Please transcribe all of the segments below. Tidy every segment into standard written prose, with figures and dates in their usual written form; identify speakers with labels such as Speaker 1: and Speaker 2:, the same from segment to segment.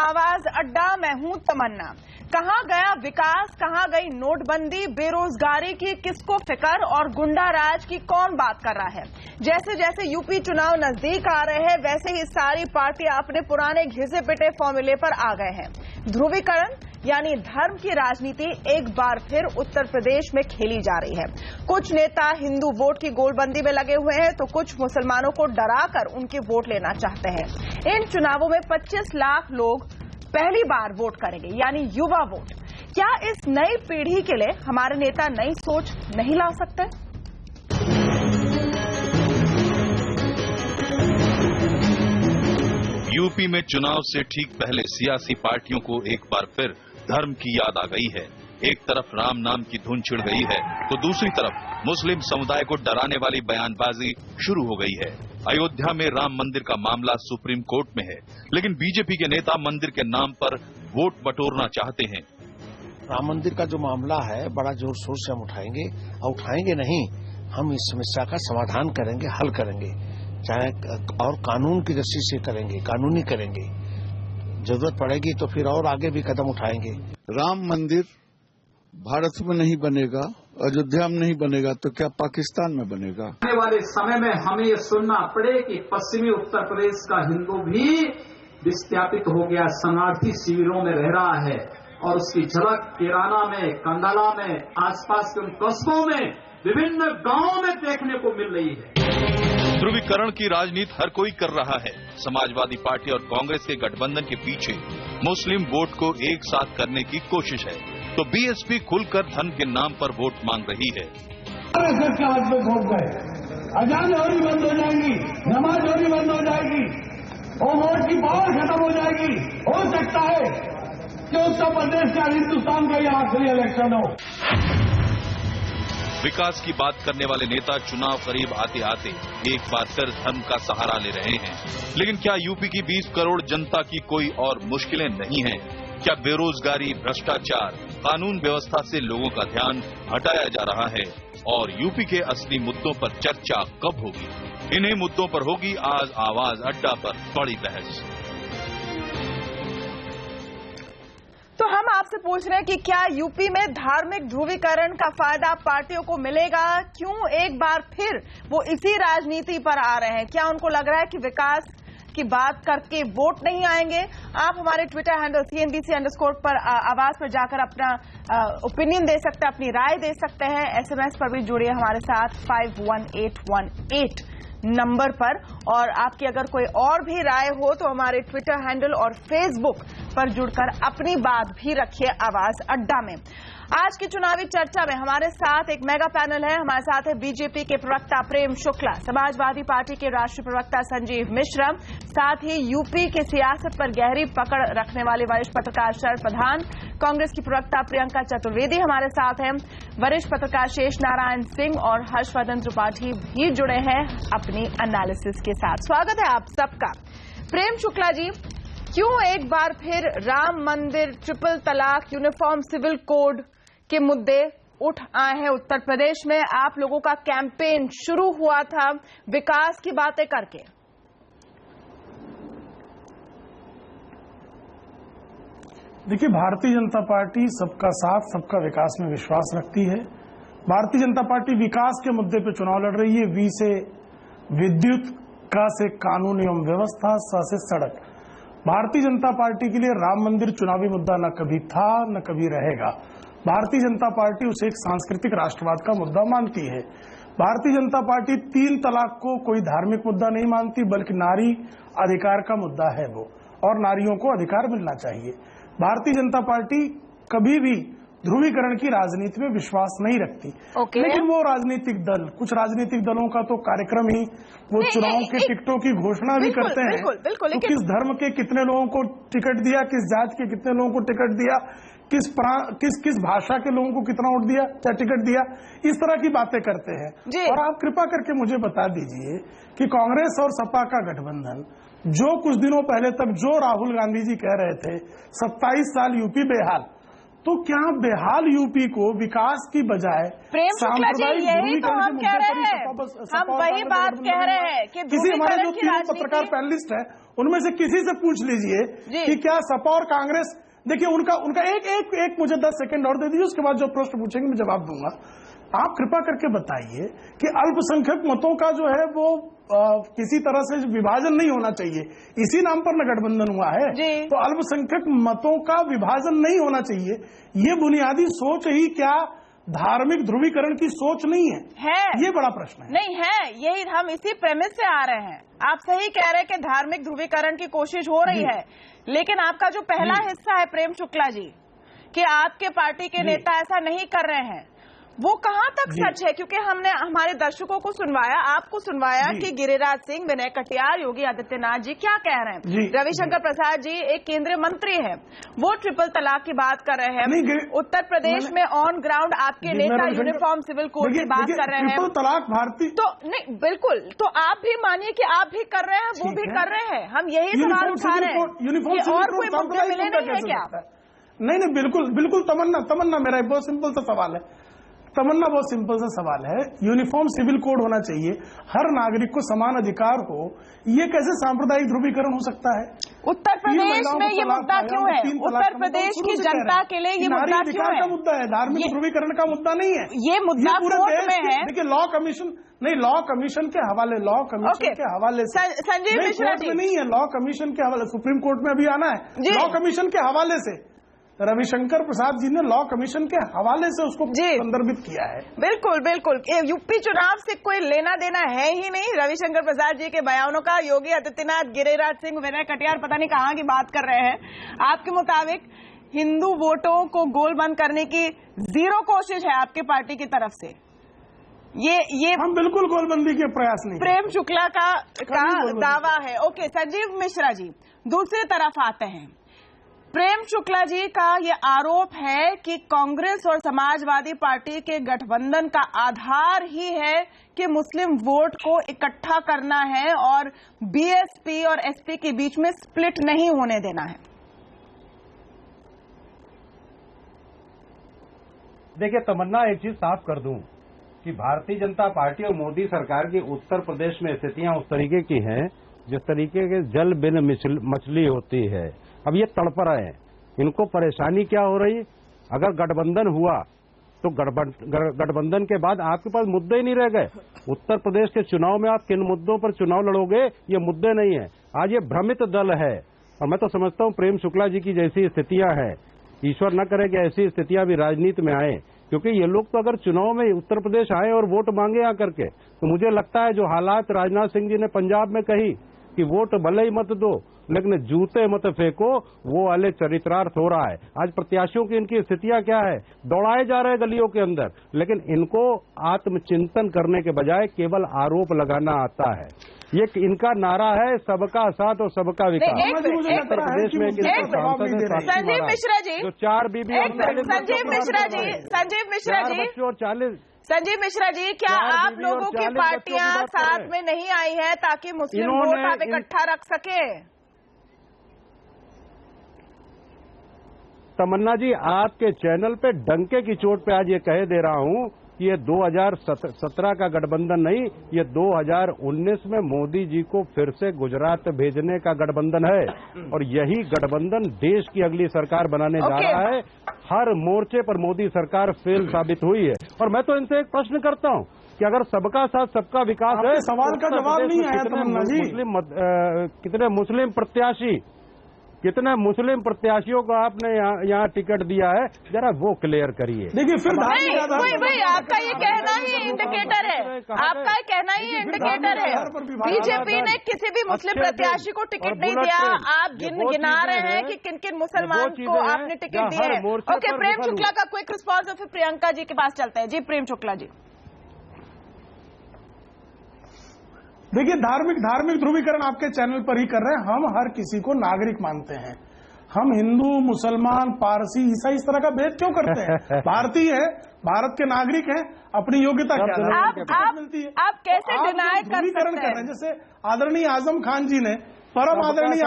Speaker 1: आवाज अड्डा, मैं हूं तमन्ना। कहां गया विकास, कहां गई नोटबंदी, बेरोजगारी की किसको फिक्र और गुंडा राज की कौन बात कर रहा है। जैसे जैसे यूपी चुनाव नजदीक आ रहे हैं वैसे ही सारी पार्टियां अपने पुराने घिसे पिटे फॉर्मूले पर आ गए हैं। ध्रुवीकरण यानी धर्म की राजनीति एक बार फिर उत्तर प्रदेश में खेली जा रही है। कुछ नेता हिंदू वोट की गोलबंदी में लगे हुए हैं तो कुछ मुसलमानों को डराकर उनके वोट लेना चाहते हैं। इन चुनावों में 25 लाख लोग पहली बार वोट करेंगे, यानी युवा वोट। क्या इस नई पीढ़ी के लिए हमारे नेता नई सोच नहीं ला सकते?
Speaker 2: यूपी में चुनाव से ठीक पहले सियासी पार्टियों को एक बार फिर धर्म की याद आ गई है। एक तरफ राम नाम की धुन छिड़ गई है तो दूसरी तरफ मुस्लिम समुदाय को डराने वाली बयानबाजी शुरू हो गई है। अयोध्या में राम मंदिर का मामला सुप्रीम कोर्ट में है, लेकिन बीजेपी के नेता मंदिर के नाम पर वोट बटोरना चाहते हैं।
Speaker 3: राम मंदिर का जो मामला है बड़ा जोर शोर से हम उठाएंगे, और उठाएंगे नहीं, हम इस समस्या का समाधान करेंगे, हल करेंगे, चाहे और कानून की दृष्टि से करेंगे, कानूनी करेंगे। जरूरत पड़ेगी तो फिर और आगे भी कदम उठाएंगे।
Speaker 4: राम मंदिर भारत में नहीं बनेगा, अयोध्या में नहीं बनेगा तो क्या पाकिस्तान में बनेगा?
Speaker 5: आने वाले समय में हमें ये सुनना पड़े कि पश्चिमी उत्तर प्रदेश का हिंदू भी विस्थापित हो गया, शरणार्थी शिविरों में रह रहा है और उसकी झलक किराना में, कंडाला में, आसपास के उन कस्बों में, विभिन्न गांवों में देखने को मिल रही है।
Speaker 2: ध्रुवीकरण की राजनीति हर कोई कर रहा है। समाजवादी पार्टी और कांग्रेस के गठबंधन के पीछे मुस्लिम वोट को एक साथ करने की कोशिश है, तो बीएसपी खुलकर धर्म के नाम पर वोट मांग रही है।
Speaker 6: के हाथ में घोट गए, अजान होनी बंद हो जाएगी, नमाज होनी बंद हो जाएगी और वोट की पावर खत्म हो जाएगी। हो सकता है कि उत्तर प्रदेश का हिंदुस्तान का यह आखिरी इलेक्शन हो।
Speaker 2: विकास की बात करने वाले नेता चुनाव करीब आते आते एक बार फिर धर्म का सहारा ले रहे हैं। लेकिन क्या यूपी की 20 करोड़ जनता की कोई और मुश्किलें नहीं हैं? क्या बेरोजगारी, भ्रष्टाचार, कानून व्यवस्था से लोगों का ध्यान हटाया जा रहा है? और यूपी के असली मुद्दों पर चर्चा कब होगी? इन्हीं मुद्दों पर होगी आज आवाज अड्डा पर बड़ी बहस।
Speaker 1: तो हम आपसे पूछ रहे हैं कि क्या यूपी में धार्मिक ध्रुवीकरण का फायदा पार्टियों को मिलेगा? क्यों एक बार फिर वो इसी राजनीति पर आ रहे हैं? क्या उनको लग रहा है कि विकास की बात करके वोट नहीं आएंगे? आप हमारे ट्विटर हैंडल CNBC_ पर आवाज पर जाकर अपना ओपिनियन दे सकते हैं, अपनी राय दे सकते हैं। SMS पर भी जुड़िए हमारे साथ 51818 नंबर पर। और आपकी अगर कोई और भी राय हो तो हमारे ट्विटर हैंडल और फेसबुक पर जुड़कर अपनी बात भी रखिए आवाज अड्डा में। आज की चुनावी चर्चा में हमारे साथ एक मेगा पैनल है। हमारे साथ है बीजेपी के प्रवक्ता प्रेम शुक्ला, समाजवादी पार्टी के राष्ट्रीय प्रवक्ता संजीव मिश्रा, साथ ही यूपी के सियासत पर गहरी पकड़ रखने वाले वरिष्ठ पत्रकार शरद प्रधान, कांग्रेस की प्रवक्ता प्रियंका चतुर्वेदी हमारे साथ हैं, वरिष्ठ पत्रकार शेष नारायण सिंह और हर्षवर्धन त्रिपाठी भी जुड़े हैं अपनी एनालिसिस के साथ। स्वागत है आप सबका। प्रेम शुक्ला जी, क्यों एक बार फिर राम मंदिर, ट्रिपल तलाक, यूनिफॉर्म सिविल कोड के मुद्दे उठ आए हैं उत्तर प्रदेश में? आप लोगों का कैंपेन शुरू हुआ था विकास की बातें करके।
Speaker 6: देखिए, भारतीय जनता पार्टी सबका साथ, सबका विकास में विश्वास रखती है। भारतीय जनता पार्टी विकास के मुद्दे पर चुनाव लड़ रही है। वी से विद्युत, क से कानून एवं व्यवस्था, स से सड़क। भारतीय जनता पार्टी के लिए राम मंदिर चुनावी मुद्दा न कभी था न कभी रहेगा। भारतीय जनता पार्टी उसे एक सांस्कृतिक राष्ट्रवाद का मुद्दा मानती है। भारतीय जनता पार्टी 3 तलाक को कोई धार्मिक मुद्दा नहीं मानती, बल्कि नारी अधिकार का मुद्दा है वो, और नारियों को अधिकार मिलना चाहिए। भारतीय जनता पार्टी कभी भी ध्रुवीकरण की राजनीति में विश्वास नहीं रखती। लेकिन वो राजनीतिक दल, कुछ राजनीतिक दलों का तो कार्यक्रम ही वो चुनाव के टिकटों की घोषणा भी करते हैं। तो किस धर्म के कितने लोगों को टिकट दिया, किस जात के कितने लोगों को टिकट दिया, किस भाषा के लोगों को कितना वोट दिया या टिकट दिया, इस तरह की बातें करते हैं। और आप कृपा करके मुझे बता दीजिए कि कांग्रेस और सपा का गठबंधन जो कुछ दिनों पहले तक जो राहुल गांधी जी कह रहे थे 27 साल यूपी बेहाल, तो क्या बेहाल यूपी को विकास की बजाय
Speaker 1: प्रेम शुक्ला जी, यही तो हम कह रहे हैं, हम वही बात कह रहे हैं कि
Speaker 6: किसी हमारे जो तीन पत्रकार पैनलिस्ट है उनमें से किसी से पूछ लीजिए कि क्या सपा और कांग्रेस, देखिए उनका एक मुझे 10 सेकंड और दे दीजिए, उसके बाद जो प्रश्न पूछेंगे मैं जवाब दूंगा। आप कृपा करके बताइए कि अल्पसंख्यक मतों का जो है वो किसी तरह से विभाजन नहीं होना चाहिए, इसी नाम पर न गठबंधन हुआ है, तो अल्पसंख्यक मतों का विभाजन नहीं होना चाहिए। ये बुनियादी सोच ही क्या धार्मिक ध्रुवीकरण की सोच नहीं है? ये बड़ा प्रश्न है।
Speaker 1: नहीं है, यही हम इसी प्रेमिस से आ रहे हैं। आप सही कह रहे हैं कि धार्मिक ध्रुवीकरण की कोशिश हो रही है, लेकिन आपका जो पहला हिस्सा है प्रेम शुक्ला जी कि आपके पार्टी के नेता ऐसा नहीं कर रहे हैं, वो कहां तक सच है? क्योंकि हमने हमारे दर्शकों को सुनवाया, आपको सुनवाया कि गिरिराज सिंह, विनय कटियार, योगी आदित्यनाथ जी क्या कह रहे हैं, रविशंकर प्रसाद जी एक केंद्रीय मंत्री हैं, वो ट्रिपल तलाक की बात कर रहे हैं, उत्तर प्रदेश में ऑन ग्राउंड आपके नेता यूनिफॉर्म सिविल कोड की बात कर रहे हैं,
Speaker 6: तलाक भारतीय,
Speaker 1: तो नहीं बिल्कुल, तो आप भी मानिए कि आप भी कर रहे हैं, वो भी कर रहे हैं, हम यही सवाल उठा रहे हैं कि और कोई मुद्दे मिले नहीं है क्या?
Speaker 6: नहीं, बिल्कुल तमन्ना मेरा बहुत सिंपल सा सवाल है, तमन्ना बहुत सिंपल सा सवाल है, यूनिफॉर्म सिविल कोड होना चाहिए, हर नागरिक को समान अधिकार हो, ये कैसे सांप्रदायिक ध्रुवीकरण हो सकता है?
Speaker 1: उत्तर प्रदेश में ये मुद्दा क्यों है? उत्तर प्रदेश की जनता के लिए ये मुद्दा क्यों है?
Speaker 6: मुद्दा है, धार्मिक ध्रुवीकरण का मुद्दा नहीं है।
Speaker 1: ये मुद्दा कोर्ट में है।
Speaker 6: देखिए लॉ कमीशन के हवाले, लॉ कमीशन के हवाले से
Speaker 1: संजीव मिश्रा जी
Speaker 6: नहीं है, लॉ कमीशन के हवाले, सुप्रीम कोर्ट में अभी आना है, लॉ कमीशन के हवाले से रविशंकर प्रसाद जी ने लॉ कमीशन के हवाले से उसको संदर्भित किया है।
Speaker 1: बिल्कुल यूपी चुनाव से कोई लेना देना है ही नहीं रविशंकर प्रसाद जी के बयानों का। योगी आदित्यनाथ, गिरिराज सिंह, विनय कटियार पता नहीं कहां की बात कर रहे हैं। आपके मुताबिक हिंदू वोटों को गोलबंद करने की जीरो कोशिश है आपकी पार्टी की तरफ से? ये
Speaker 6: हम बिल्कुल गोलबंदी के प्रयास नहीं।
Speaker 1: प्रेम शुक्ला का दावा है। ओके, संजीव मिश्रा जी दूसरी तरफ आते हैं। प्रेम शुक्ला जी का ये आरोप है कि कांग्रेस और समाजवादी पार्टी के गठबंधन का आधार ही है कि मुस्लिम वोट को इकट्ठा करना है और बीएसपी और एसपी के बीच में स्प्लिट नहीं होने देना है।
Speaker 7: देखिए तमन्ना, एक चीज साफ कर दूं कि भारतीय जनता पार्टी और मोदी सरकार की उत्तर प्रदेश में स्थितियां उस तरीके की हैं जिस तरीके के जल बिन मछली होती है। अब ये तड़प रहे हैं, इनको परेशानी क्या हो रही? अगर गठबंधन हुआ तो गठबंधन के बाद आपके पास मुद्दे ही नहीं रह गए। उत्तर प्रदेश के चुनाव में आप किन मुद्दों पर चुनाव लड़ोगे, ये मुद्दे नहीं है। आज ये भ्रमित दल है और मैं तो समझता हूं प्रेम शुक्ला जी की जैसी स्थितियां हैं, ईश्वर न करे कि ऐसी स्थितियां भी राजनीति में आए, क्योंकि ये लोग तो अगर चुनाव में उत्तर प्रदेश आए और वोट मांगे आकर के, तो मुझे लगता है जो हालात राजनाथ सिंह जी ने पंजाब में कही कि वोट भले ही मत दो लेकिन जूते मत फेंको, वो वाले चरित्रार्थ हो रहा है। आज प्रत्याशियों की इनकी स्थितियां क्या है? दौड़ाए जा रहे हैं गलियों के अंदर, लेकिन इनको आत्मचिंतन करने के बजाय केवल आरोप लगाना आता है। ये इनका नारा है सबका साथ और सबका विकास। उत्तर प्रदेश में
Speaker 1: संजीव मिश्रा जी
Speaker 7: जो 4 बीबी
Speaker 1: संजीव मिश्रा जी
Speaker 7: और 40
Speaker 1: संजीव मिश्रा जी, क्या आप लोगों की पार्टियां साथ में नहीं आई है ताकि मुस्लिम वोट आप इकट्ठा रख सके?
Speaker 7: तमन्ना जी, आपके चैनल पे डंके की चोट पे आज ये कह दे रहा हूं कि ये 2017 का गठबंधन नहीं, ये 2019 में मोदी जी को फिर से गुजरात भेजने का गठबंधन है और यही गठबंधन देश की अगली सरकार बनाने जा रहा है। हर मोर्चे पर मोदी सरकार फेल साबित हुई है और मैं तो इनसे एक प्रश्न करता हूं कि अगर सबका साथ सबका विकास है,
Speaker 6: सवाल का जवाब नहीं आया तमन्ना जी।
Speaker 7: कितने मुस्लिम प्रत्याशियों को आपने यहाँ टिकट दिया है, जरा वो क्लियर करिए।
Speaker 6: देखिए फिर
Speaker 1: वही आपका ये कहना ही इंडिकेटर है, आपका कहना ही इंडिकेटर है। बीजेपी ने किसी भी मुस्लिम प्रत्याशी को टिकट नहीं दिया। आप गिना रहे हैं कि किन किन मुसलमान को आपने टिकट दिए है। ओके, प्रेम शुक्ला का क्विक रिस्पॉन्स और फिर प्रियंका जी के पास चलते हैं। जी प्रेम शुक्ला जी।
Speaker 6: देखिए धार्मिक ध्रुवीकरण आपके चैनल पर ही कर रहे हैं। हम हर किसी को नागरिक मानते हैं। हम हिंदू, मुसलमान, पारसी, ईसाई इस तरह का भेद क्यों करते हैं? भारतीय है, भारत के नागरिक हैं, अपनी योग्यता क्या मिलती है?
Speaker 1: आप कैसे डिनाई कर सकते हैं?
Speaker 6: जैसे आदरणीय आजम खान जी ने, परम आदरणीय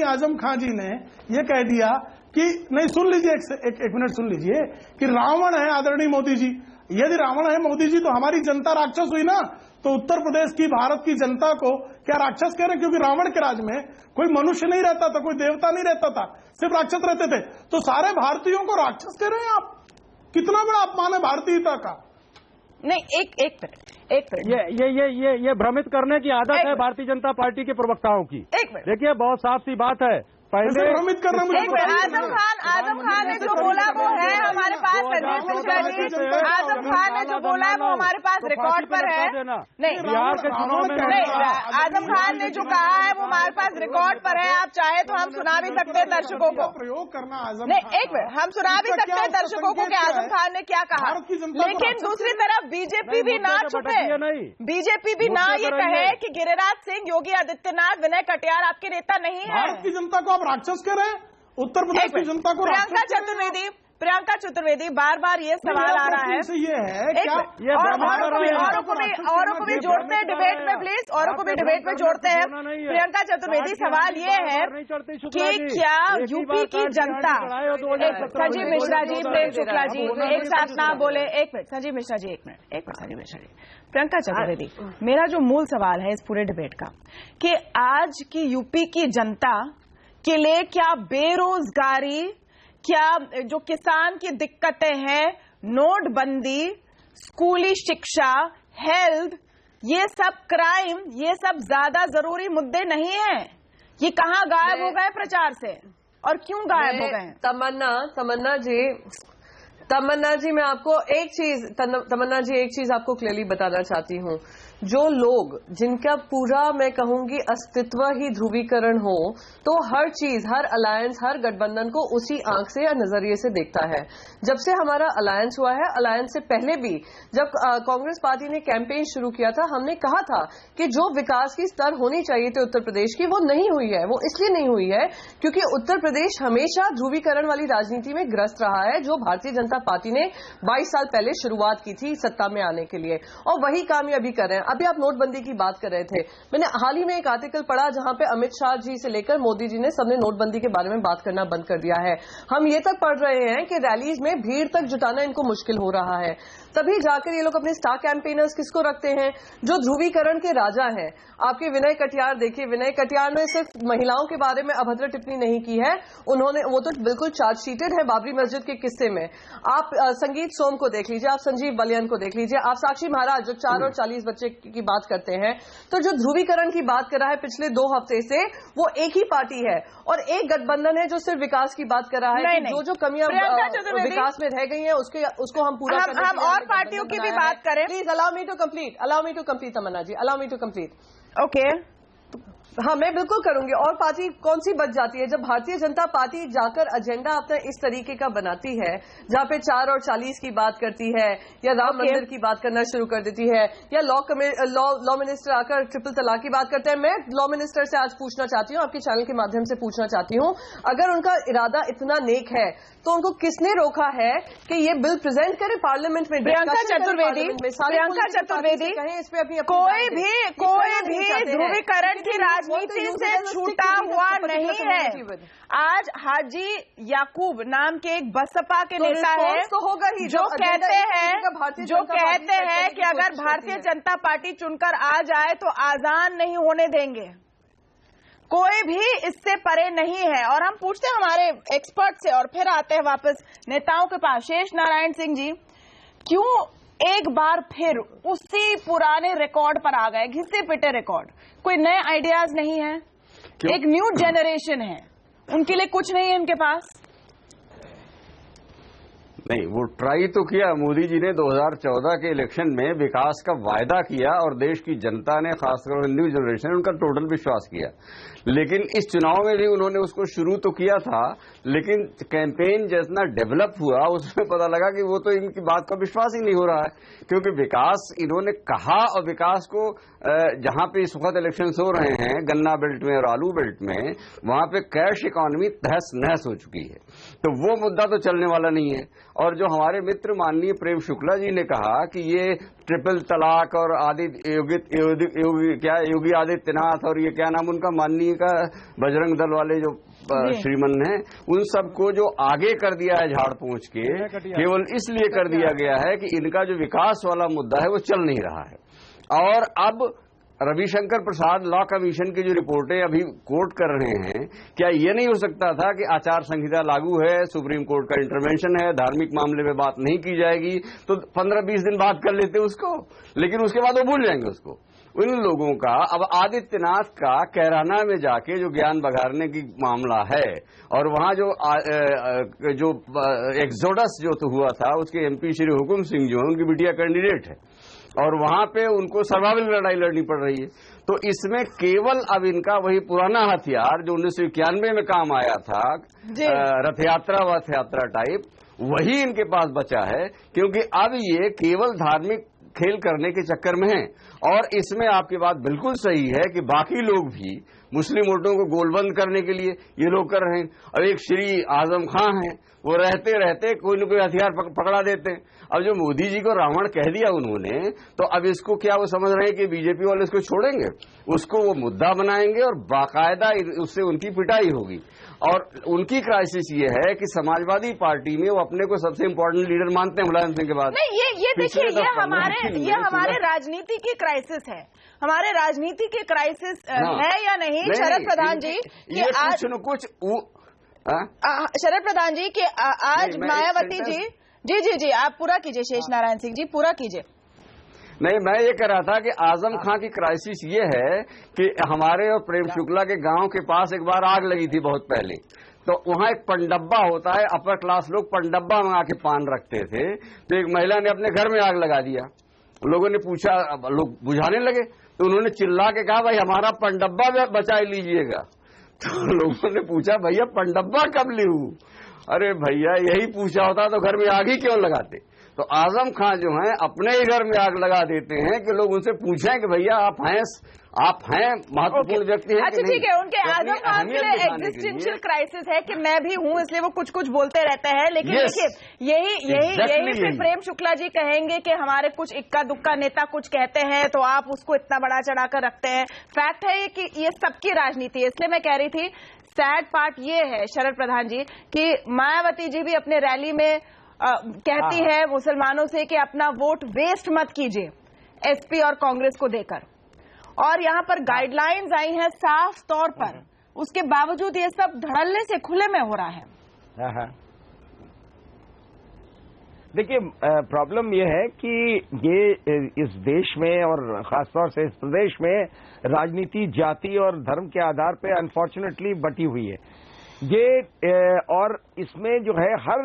Speaker 6: आजम खान जी ने ये कह दिया कि नहीं, सुन लीजिए, एक मिनट सुन लीजिए, कि रावण है आदरणीय मोदी जी। यदि रावण है मोदी जी तो हमारी जनता राक्षस हुई ना, तो उत्तर प्रदेश की, भारत की जनता को क्या राक्षस कह रहे हैं? क्योंकि रावण के राज में कोई मनुष्य नहीं रहता था, कोई देवता नहीं रहता था, सिर्फ राक्षस रहते थे। तो सारे भारतीयों को राक्षस कह रहे हैं आप? कितना बड़ा अपमान है भारतीयता का।
Speaker 1: नहीं, एक मिनट,
Speaker 7: ये भ्रमित करने की आदत है भारतीय जनता पार्टी के प्रवक्ताओं की। देखिए, बहुत साफ सी बात है, पहले
Speaker 6: भ्रमित करना मुझे
Speaker 1: आजम खान ने जो बोला वो है हमारे पास, संजीव मिश्रा जी, आजम खान ने जो बोला है वो हमारे पास रिकॉर्ड पर है। नहीं,
Speaker 7: बिहार के चुनाव में
Speaker 1: नहीं, आजम खान ने जो कहा है वो हमारे पास रिकॉर्ड पर है। आप चाहे तो हम सुना भी सकते हैं दर्शकों को।
Speaker 6: प्रयोग करना आजम,
Speaker 1: नहीं, एक मिनट, हम सुना भी सकते हैं दर्शकों को कि आजम खान ने क्या कहा। लेकिन दूसरी तरफ बीजेपी भी ना छुपे, बीजेपी भी ना ये कहे कि गिरिराज सिंह, योगी आदित्यनाथ, विनय कटियार आपके नेता नहीं है।
Speaker 6: भारत की जनता को आप राक्षस कह रहे हैं, उत्तर प्रदेश की जनता को।
Speaker 1: प्रियंका चतुर्वेदी बार बार ये सवाल आ रहा है,
Speaker 6: ये है क्या?
Speaker 1: औरों को भी जोड़ते हैं डिबेट में, प्लीज, औरों को भी डिबेट में जोड़ते हैं। प्रियंका चतुर्वेदी, सवाल ये है कि क्या यूपी की जनता, संजीव मिश्रा जी, प्रेम शुक्ला जी, एक साथ ना बोले, एक मिनट संजीव मिश्रा जी, एक मिनट संजीव मिश्रा जी। प्रियंका चतुर्वेदी, मेरा जो मूल सवाल है इस पूरे डिबेट का, कि आज की यूपी की जनता के लिए क्या बेरोजगारी, क्या जो किसान की दिक्कतें हैं, नोटबंदी, स्कूली शिक्षा, हेल्थ, ये सब क्राइम, ये सब ज्यादा जरूरी मुद्दे नहीं हैं? ये कहां गायब हो गए प्रचार से, और क्यों गायब हो गए?
Speaker 8: तमन्ना जी, मैं आपको एक चीज आपको क्लियरली बताना चाहती हूँ। जो लोग, जिनका पूरा मैं कहूंगी अस्तित्व ही ध्रुवीकरण हो, तो हर चीज, हर अलायंस, हर गठबंधन को उसी आंख से या नजरिए से देखता है। जब से हमारा अलायंस हुआ है, अलायंस से पहले भी जब कांग्रेस पार्टी ने कैंपेन शुरू किया था, हमने कहा था कि जो विकास की स्तर होनी चाहिए थी उत्तर प्रदेश की, वो नहीं हुई है। वो इसलिए नहीं हुई है क्योंकि उत्तर प्रदेश हमेशा ध्रुवीकरण वाली राजनीति में ग्रस्त रहा है, जो भारतीय जनता पार्टी ने 22 साल पहले शुरुआत की थी सत्ता में आने के लिए, और वही कामयाबी कर रहे हैं। अभी आप नोटबंदी की बात कर रहे थे, मैंने हाल ही में एक आर्टिकल पढ़ा जहां पे अमित शाह जी से लेकर मोदी जी ने सबने नोटबंदी के बारे में बात करना बंद कर दिया है। हम ये तक पढ़ रहे हैं कि रैलीज में भीड़ तक जुटाना इनको मुश्किल हो रहा है। तभी जाकर ये लोग अपने स्टार कैंपेनर्स किसको रखते हैं? जो ध्रुवीकरण के राजा हैं। आपके विनय कटियार देखिए, विनय कटियार ने सिर्फ महिलाओं के बारे में अभद्र टिप्पणी नहीं की है, उन्होंने, वो तो बिल्कुल चार्जशीटेड है बाबरी मस्जिद के किस्से में। आप संगीत सोम को देख लीजिए, आप संजीव बलियान को देख लीजिए, आप साक्षी महाराज जो 4 और 40 बच्चे की बात करते हैं। तो जो ध्रुवीकरण की बात कर रहा है पिछले 2 हफ्ते से, वो एक ही पार्टी है और एक गठबंधन है जो सिर्फ विकास की बात कर रहा है। जो कमियां विकास में रह गई है उसको हम पूरा
Speaker 1: और पार्टियों की भी बात करें।
Speaker 8: Please allow me to complete Tamanna ji, allow me to complete.
Speaker 1: Okay,
Speaker 8: हाँ, मैं बिल्कुल करूंगी। और पार्टी कौन सी बच जाती है जब भारतीय जनता पार्टी जाकर एजेंडा अपना इस तरीके का बनाती है, जहां पे 4 और 40 की बात करती है, या राम मंदिर की बात करना शुरू कर देती है, या लॉ मिनिस्टर आकर ट्रिपल तलाक की बात करते हैं। मैं लॉ मिनिस्टर से आज पूछना चाहती हूँ, आपके चैनल के माध्यम से पूछना चाहती हूँ, अगर उनका इरादा इतना नेक है तो उनको किसने रोका है कि ये बिल प्रेजेंट करे पार्लियामेंट में?
Speaker 1: प्रियंका चतुर्वेदी,
Speaker 8: कहें इस पे अपनी
Speaker 1: कोई भी ध्रुवीकरण की राजनीति से छूटा हुआ नहीं है। आज हाजी याकूब नाम के एक बसपा के नेता है
Speaker 8: तो होगा ही,
Speaker 1: जो कहते हैं कि अगर भारतीय जनता पार्टी चुनकर आ जाए तो आजान नहीं होने देंगे। कोई भी इससे परे नहीं है। और हम पूछते हैं हमारे एक्सपर्ट से, और फिर आते हैं वापस नेताओं के पास। शेष नारायण सिंह जी, क्यों एक बार फिर उसी पुराने रिकॉर्ड पर आ गए, घिसे पिटे रिकॉर्ड? कोई नए आइडियाज नहीं है? एक न्यू जनरेशन है, उनके लिए कुछ नहीं है उनके पास?
Speaker 9: नहीं, वो ट्राई तो किया। मोदी जी ने 2014 के इलेक्शन में विकास का वायदा किया और देश की जनता ने, खासकर न्यू जनरेशन ने, उनका टोटल विश्वास किया। लेकिन इस चुनाव में भी उन्होंने उसको शुरू तो किया था, लेकिन कैंपेन जितना डेवलप हुआ उसमें पता लगा कि वो तो इनकी बात का विश्वास ही नहीं हो रहा है। क्योंकि विकास इन्होंने कहा, और विकास को जहां पे इस वक्त इलेक्शन हो रहे हैं, गन्ना बेल्ट में और आलू बेल्ट में, वहां पे कैश इकोनॉमी तहस नहस हो चुकी है। तो वो मुद्दा तो चलने वाला नहीं है। और जो हमारे मित्र माननीय प्रेम शुक्ला जी ने कहा कि ये ट्रिपल तलाक और योगी आदित्यनाथ और ये क्या नाम उनका, माननीय का, बजरंग दल वाले जो श्रीमन है, उन सबको जो आगे कर दिया है झाड़ पोंछ के, केवल इसलिए कर दिया गया है कि इनका जो विकास वाला मुद्दा है वो चल नहीं रहा है। और अब रविशंकर प्रसाद लॉ कमीशन की जो रिपोर्टें अभी कोर्ट कर रहे हैं, क्या ये नहीं हो सकता था कि आचार संहिता लागू है, सुप्रीम कोर्ट का इंटरवेंशन है, धार्मिक मामले में बात नहीं की जाएगी, तो 15-20 दिन बात कर लेते उसको, लेकिन उसके बाद वो भूल जाएंगे उसको। उन लोगों का अब आदित्यनाथ का कैराना में जाके जो ज्ञान बघारने की मामला है, और वहां जो एक्सोडस जो तो हुआ था, उसके एमपी श्री हुकुम सिंह जो है, उनकी बिटिया कैंडिडेट है, और वहां पे उनको सर्वाइवल लड़ाई लड़नी पड़ रही है। तो इसमें केवल अब इनका वही पुराना हथियार जो 1991 में काम आया था, रथ यात्रा वथ यात्रा टाइप, वही इनके पास बचा है, क्योंकि अब ये केवल धार्मिक खेल करने के चक्कर में है। और इसमें आपकी बात बिल्कुल सही है कि बाकी लोग भी मुस्लिम वोटों को गोलबंद करने के लिए ये लोग कर रहे हैं। और एक श्री आजम खां हैं, वो रहते रहते कोई न कोई हथियार पकड़ा देते हैं। अब जो मोदी जी को रावण कह दिया उन्होंने, तो अब इसको क्या वो समझ रहे हैं कि बीजेपी वाले इसको छोड़ेंगे? उसको वो मुद्दा बनाएंगे और बाकायदा उससे उनकी पिटाई होगी। और उनकी क्राइसिस ये है कि समाजवादी पार्टी में वो अपने को सबसे इम्पोर्टेंट लीडर मानते हैं मुलायम सिंह के बाद।
Speaker 1: नहीं, ये देखिए, ये हमारे राजनीति की क्राइसिस है, हमारे राजनीति की क्राइसिस है या नहीं शरद प्रधान जी? कि आज
Speaker 9: कुछ
Speaker 1: शरद प्रधान जी कि आज मायावती जी आप पूरा कीजिए, शेष नारायण सिंह जी पूरा कीजिए।
Speaker 9: नहीं, मैं ये कह रहा था कि आजम खां की क्राइसिस ये है कि हमारे और प्रेम शुक्ला के गांव के पास एक बार आग लगी थी बहुत पहले, तो वहां एक पनडब्बा होता है, अपर क्लास लोग पनडब्बा मंगा के पान रखते थे, तो एक महिला ने अपने घर में आग लगा दिया। लोगों ने पूछा, लोग बुझाने लगे, तो उन्होंने चिल्ला के कहा, भाई हमारा पनडब्बा बचा लीजिएगा। तो लोगों ने पूछा, भैया पनडब्बा कब लियू? अरे भैया यही पूछा होता तो घर में आग ही क्यों लगाते? तो आजम खां जो हैं अपने ही घर में आग लगा देते हैं कि लोग उनसे पूछें कि भैया आप हैं महत्वपूर्ण व्यक्ति हैं।
Speaker 1: अच्छा ठीक है, उनके आजम खान के लिए एग्जिस्टेंशियल क्राइसिस है कि मैं भी हूं, इसलिए वो कुछ बोलते रहते हैं। लेकिन देखिए यही फिर प्रेम शुक्ला जी कहेंगे कि हमारे कुछ इक्का दुक्का नेता कुछ कहते हैं तो आप उसको इतना बड़ा चढ़ाकर रखते हैं। फैक्ट है कि ये सबकी राजनीति है। इसलिए मैं कह रही थी सैड पार्ट ये है शरद प्रधान जी कि मायावती जी भी अपने रैली में कहती है मुसलमानों से कि अपना वोट वेस्ट मत कीजिए एसपी और कांग्रेस को देकर, और यहां पर गाइडलाइंस आई हैं साफ तौर पर, उसके बावजूद ये सब धड़ल्ले से खुले में हो रहा है।
Speaker 10: देखिए प्रॉब्लम ये है कि ये इस देश में और खासतौर से इस प्रदेश में राजनीति जाति और धर्म के आधार पे अनफॉर्चुनेटली बटी हुई है। ये और इसमें जो है हर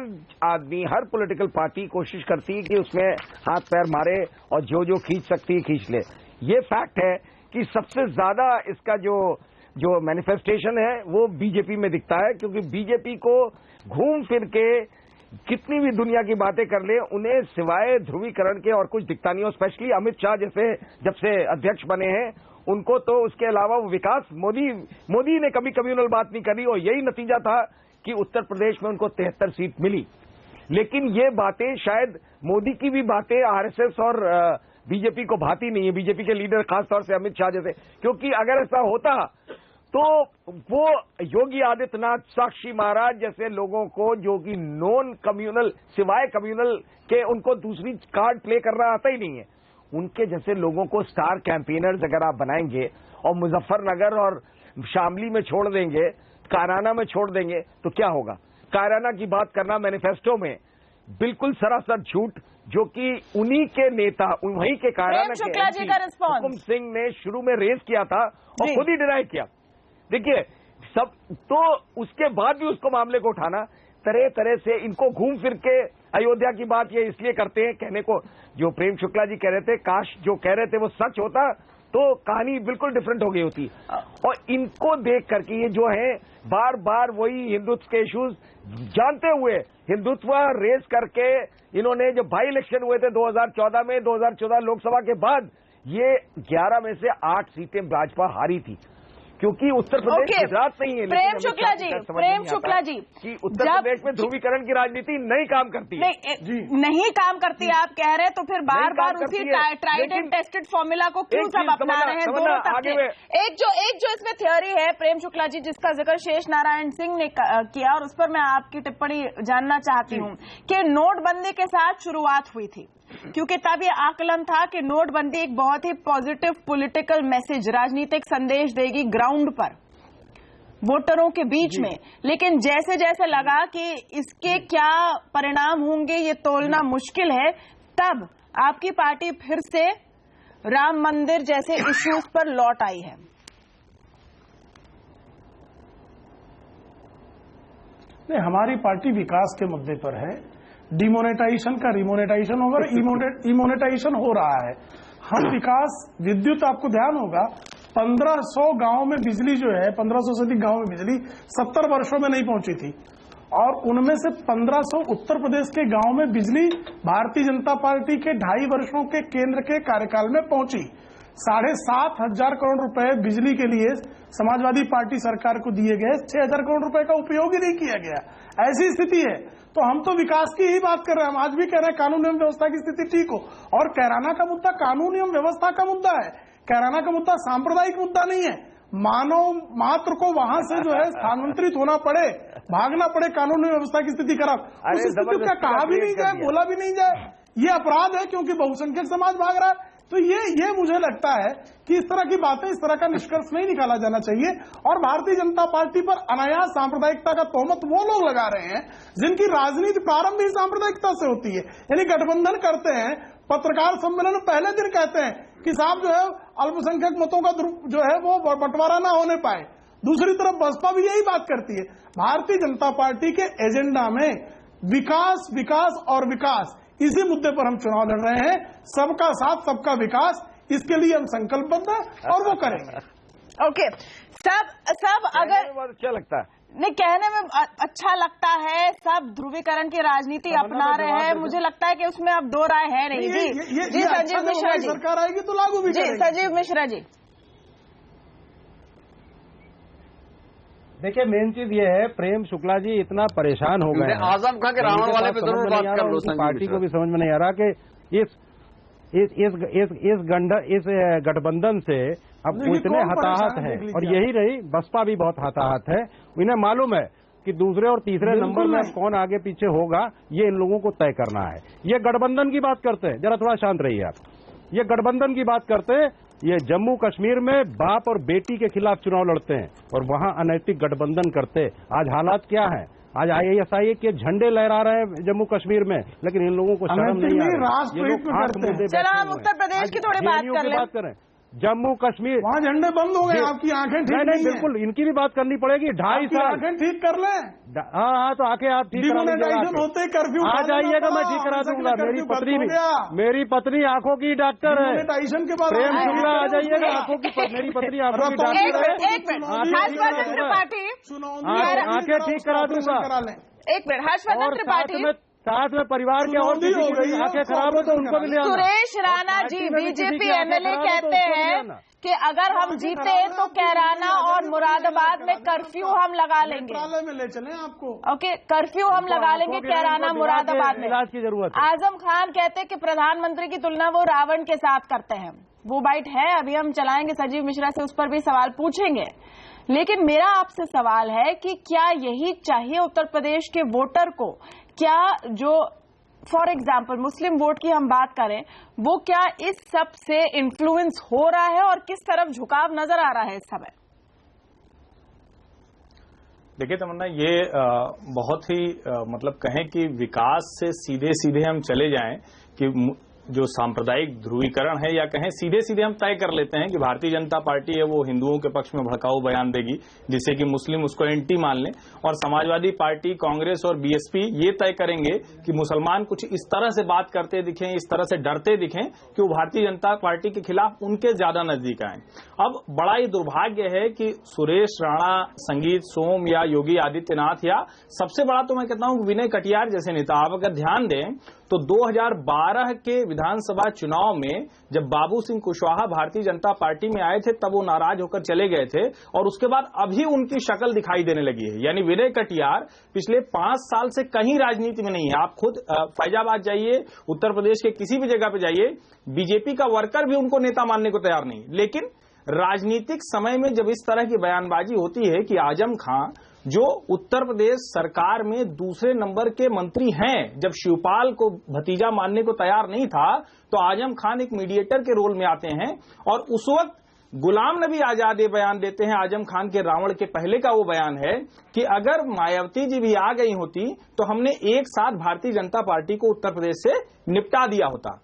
Speaker 10: आदमी, हर पॉलिटिकल पार्टी कोशिश करती है कि उसमें हाथ पैर मारे और जो खींच सकती है खींच ले। ये फैक्ट है कि सबसे ज्यादा इसका जो मैनिफेस्टेशन है वो बीजेपी में दिखता है, क्योंकि बीजेपी को घूम फिर के कितनी भी दुनिया की बातें कर ले, उन्हें सिवाय ध्रुवीकरण के और कुछ दिखता नहीं हो। स्पेशली अमित शाह जैसे जब से अध्यक्ष बने हैं उनको तो उसके अलावा वो विकास, मोदी ने कभी कम्युनल बात नहीं करी, और यही नतीजा था कि उत्तर प्रदेश में उनको 73 सीट मिली। लेकिन ये बातें शायद मोदी की भी बातें आरएसएस और बीजेपी को भाती नहीं है, बीजेपी के लीडर खासतौर से अमित शाह जैसे, क्योंकि अगर ऐसा होता तो वो योगी आदित्यनाथ, साक्षी महाराज जैसे लोगों को जो कि नॉन कम्युनल, सिवाय कम्युनल के उनको दूसरी कार्ड प्ले करना आता ही नहीं है, उनके जैसे लोगों को स्टार कैंपेनर्स अगर आप बनाएंगे और मुजफ्फरनगर और शामली में छोड़ देंगे, कायराना में छोड़ देंगे, तो क्या होगा? कायराना की बात करना मैनिफेस्टो में बिल्कुल सरासर झूठ, जो कि उन्हीं के नेता, वहीं के कायराना के हुकुम सिंह ने शुरू में रेज किया था और खुद ही डिनाई किया। देखिए सब तो उसके बाद भी उसको मामले को उठाना, तरह तरह से इनको घूम फिर के अयोध्या की बात ये इसलिए करते हैं कहने को, जो प्रेम शुक्ला जी कह रहे थे, काश जो कह रहे थे वो सच होता तो कहानी बिल्कुल डिफरेंट हो गई होती। और इनको देख करके ये जो है बार बार वही हिंदुत्व के इश्यूज जानते हुए हिंदुत्व रेस करके इन्होंने जो बाई इलेक्शन हुए थे 2014 में, 2014 लोकसभा के बाद ये 11 में से 8 सीटें भाजपा हारी थी। क्योंकि उत्तर प्रदेश गुजरात नहीं है।
Speaker 1: प्रेम शुक्ला जी
Speaker 10: कि उत्तर प्रदेश में ध्रुवीकरण की राजनीति नहीं काम करती है,
Speaker 1: नहीं काम करती आप कह रहे हैं, तो फिर बार बार उसी ट्राइड एंड टेस्टेड फॉर्मूला को क्यों सब अपना रहे हैं दोनों तबके? एक जो इसमें थ्योरी है प्रेम शुक्ला जी, जिसका जिक्र शेष नारायण सिंह ने किया और उस पर मैं आपकी टिप्पणी जानना चाहती हूँ कि नोटबंदी के साथ शुरुआत हुई थी, क्योंकि तब ये आकलन था कि नोटबंदी एक बहुत ही पॉजिटिव पॉलिटिकल मैसेज, राजनीतिक संदेश देगी ग्राउंड पर वोटरों के बीच में। लेकिन जैसे जैसे लगा कि इसके क्या परिणाम होंगे ये तोलना मुश्किल है, तब आपकी पार्टी फिर से राम मंदिर जैसे इश्यूज पर लौट आई है।
Speaker 6: नहीं, हमारी पार्टी विकास के मुद्दे पर है। डिमोनेटाइजेशन का रिमोनेटाइजेशन होगा, इमोनेटाइजेशन हो रहा है। हम विकास, विद्युत, आपको ध्यान होगा 1500 गांव में बिजली जो है, 1500 से अधिक गांव में बिजली 70 वर्षों में नहीं पहुंची थी, और उनमें से 1500 उत्तर प्रदेश के गांव में बिजली भारतीय जनता पार्टी के 2.5 वर्षों के केंद्र के कार्यकाल में पहुंची। 7,500 करोड़ रुपए बिजली के लिए समाजवादी पार्टी सरकार को दिए गए, 6,000 करोड़ रुपए का उपयोग ही नहीं किया गया। ऐसी स्थिति है, तो हम तो विकास की ही बात कर रहे हैं। हम आज भी कह रहे हैं कानून एवं व्यवस्था की स्थिति ठीक हो, और कैराना का मुद्दा कानून एवं व्यवस्था का मुद्दा है। कैराना का मुद्दा सांप्रदायिक मुद्दा नहीं है। मानव मात्र को वहां से जो है स्थानांतरित होना पड़े, भागना पड़े, कानून एवं व्यवस्था की स्थिति खराब, उस स्थिति का कहा भी नहीं जाए, बोला भी नहीं जाए, ये अपराध है, क्योंकि बहुसंख्यक समाज भाग रहा है। तो ये मुझे लगता है कि इस तरह की बातें, इस तरह का निष्कर्ष नहीं निकाला जाना चाहिए। और भारतीय जनता पार्टी पर अनायास सांप्रदायिकता का तोहमत वो लोग लगा रहे हैं जिनकी राजनीति प्रारंभ ही सांप्रदायिकता से होती है। यानी गठबंधन करते हैं, पत्रकार सम्मेलन में पहले दिन कहते हैं कि साहब जो है अल्पसंख्यक मतों का जो है वो बंटवारा ना होने पाए। दूसरी तरफ बसपा भी यही बात करती है। भारतीय जनता पार्टी के एजेंडा में विकास, विकास और विकास, इसी मुद्दे पर हम चुनाव लड़ रहे हैं। सबका साथ, सबका विकास, इसके लिए हम संकल्पबद्ध हैं और वो करेंगे।
Speaker 1: ओके, सब अगर
Speaker 10: अच्छा लगता है,
Speaker 1: नहीं कहने में अच्छा लगता है, सब ध्रुवीकरण की राजनीति अपना रहे हैं, मुझे लगता है कि उसमें अब दो राय है नहीं। जी संजीव मिश्रा जी,
Speaker 6: सरकार आएगी तो लागू भी
Speaker 1: जी। संजीव मिश्रा जी,
Speaker 7: देखिए मेन चीज ये है, प्रेम शुक्ला जी इतना परेशान हो गए,
Speaker 9: आजम खां के रावण वाले पे जरूर बात कर लो।
Speaker 7: पार्टी को भी समझ में नहीं आ रहा कि इस गठबंधन से अब इतने हताहत है, और यही रही बसपा भी बहुत हताहत है। इन्हें मालूम है कि दूसरे और तीसरे नंबर में कौन आगे पीछे होगा, ये इन लोगों को तय करना है। ये गठबंधन की बात करते हैं, जरा थोड़ा शांत रहिए आप। ये गठबंधन की बात करते हैं, ये जम्मू कश्मीर में बाप और बेटी के खिलाफ चुनाव लड़ते हैं और वहां अनैतिक गठबंधन करते। आज हालात क्या है? आज IASI के झंडे लहरा रहे हैं जम्मू कश्मीर में, लेकिन इन लोगों को शर्म नहीं आ रही।
Speaker 1: चलो हम उत्तर प्रदेश की थोड़ी बात करें।
Speaker 7: जम्मू कश्मीर,
Speaker 6: वहाँ झंडे बंद हो गए, आपकी आंखें ठीक
Speaker 7: नहीं, बिल्कुल इनकी भी बात करनी पड़ेगी। 2.5 साल
Speaker 6: आंखें ठीक कर लें।
Speaker 7: हाँ, तो आके आप ठीक
Speaker 6: होते कर्फ्यू
Speaker 7: आ जाइएगा, मैं ठीक करा दूंगा। मेरी पत्नी आंखों की डॉक्टर है,
Speaker 6: के बाद
Speaker 7: प्रेम शुक्ला आ जाइएगा, आंखों की मेरी पत्नी आंखों की डॉक्टर है, आंखें ठीक करा दूंगा।
Speaker 1: एक मिनट, हर्षवर्धन त्रिपाठी,
Speaker 7: साथ में परिवार के और आंखें खराब हो तो उनको भी ले आना।
Speaker 1: सुरेश राणा जी बीजेपी MLA कहते हैं कि अगर हम जीते तो कैराना और मुरादाबाद में कर्फ्यू हम लगा लेंगे।
Speaker 6: में ले चलें आपको।
Speaker 1: ओके, कर्फ्यू हम लगा लेंगे कैराना मुरादाबाद में।
Speaker 7: इलाज की जरूरत है।
Speaker 1: आजम खान कहते हैं कि प्रधानमंत्री की तुलना वो रावण के साथ करते हैं। वो बाइट है, अभी हम चलाएंगे संजीव मिश्रा से, उस पर भी सवाल पूछेंगे। लेकिन मेरा आपसे सवाल है कि क्या यही चाहिए उत्तर प्रदेश के वोटर को? क्या जो फॉर एग्जाम्पल मुस्लिम वोट की हम बात करें, वो क्या इस सब से इन्फ्लुएंस हो रहा है और किस तरफ झुकाव नजर आ रहा है इस समय?
Speaker 11: देखिए तमन्ना, ये बहुत ही मतलब कहें कि विकास से सीधे सीधे हम चले जाएं कि जो सांप्रदायिक ध्रुवीकरण है, या कहें सीधे सीधे हम तय कर लेते हैं कि भारतीय जनता पार्टी है वो हिंदुओं के पक्ष में भड़काऊ बयान देगी जिससे कि मुस्लिम उसको एंटी मान लें, और समाजवादी पार्टी, कांग्रेस और BSP ये तय करेंगे कि मुसलमान कुछ इस तरह से बात करते दिखें, इस तरह से डरते दिखें कि वो भारतीय जनता पार्टी के खिलाफ उनके ज्यादा नजदीक आए। अब बड़ा ही दुर्भाग्य है कि सुरेश राणा, संगीत सोम या योगी आदित्यनाथ, या सबसे बड़ा तो मैं कहता हूं विनय कटियार जैसे नेता, आप अगर ध्यान दें तो 2012 के विधानसभा चुनाव में जब बाबू सिंह कुशवाहा भारतीय जनता पार्टी में आए थे तब वो नाराज होकर चले गए थे और उसके बाद अभी उनकी शक्ल दिखाई देने लगी है। यानी विनय कटियार पिछले 5 साल से कहीं राजनीति में नहीं है। आप खुद फैजाबाद जाइए, उत्तर प्रदेश के किसी भी जगह पे जाइए, बीजेपी का वर्कर भी उनको नेता मानने को तैयार नहीं। लेकिन राजनीतिक समय में जब इस तरह की बयानबाजी होती है कि आजम खां जो उत्तर प्रदेश सरकार में दूसरे नंबर के मंत्री हैं, जब शिवपाल को भतीजा मानने को तैयार नहीं था तो आजम खान एक मीडिएटर के रोल में आते हैं और उस वक्त गुलाम नबी आजाद ये बयान देते हैं। आजम खान के रावण के पहले का वो बयान है कि अगर मायावती जी भी आ गई होती तो हमने एक साथ भारतीय जनता पार्टी को उत्तर प्रदेश से निपटा दिया होता।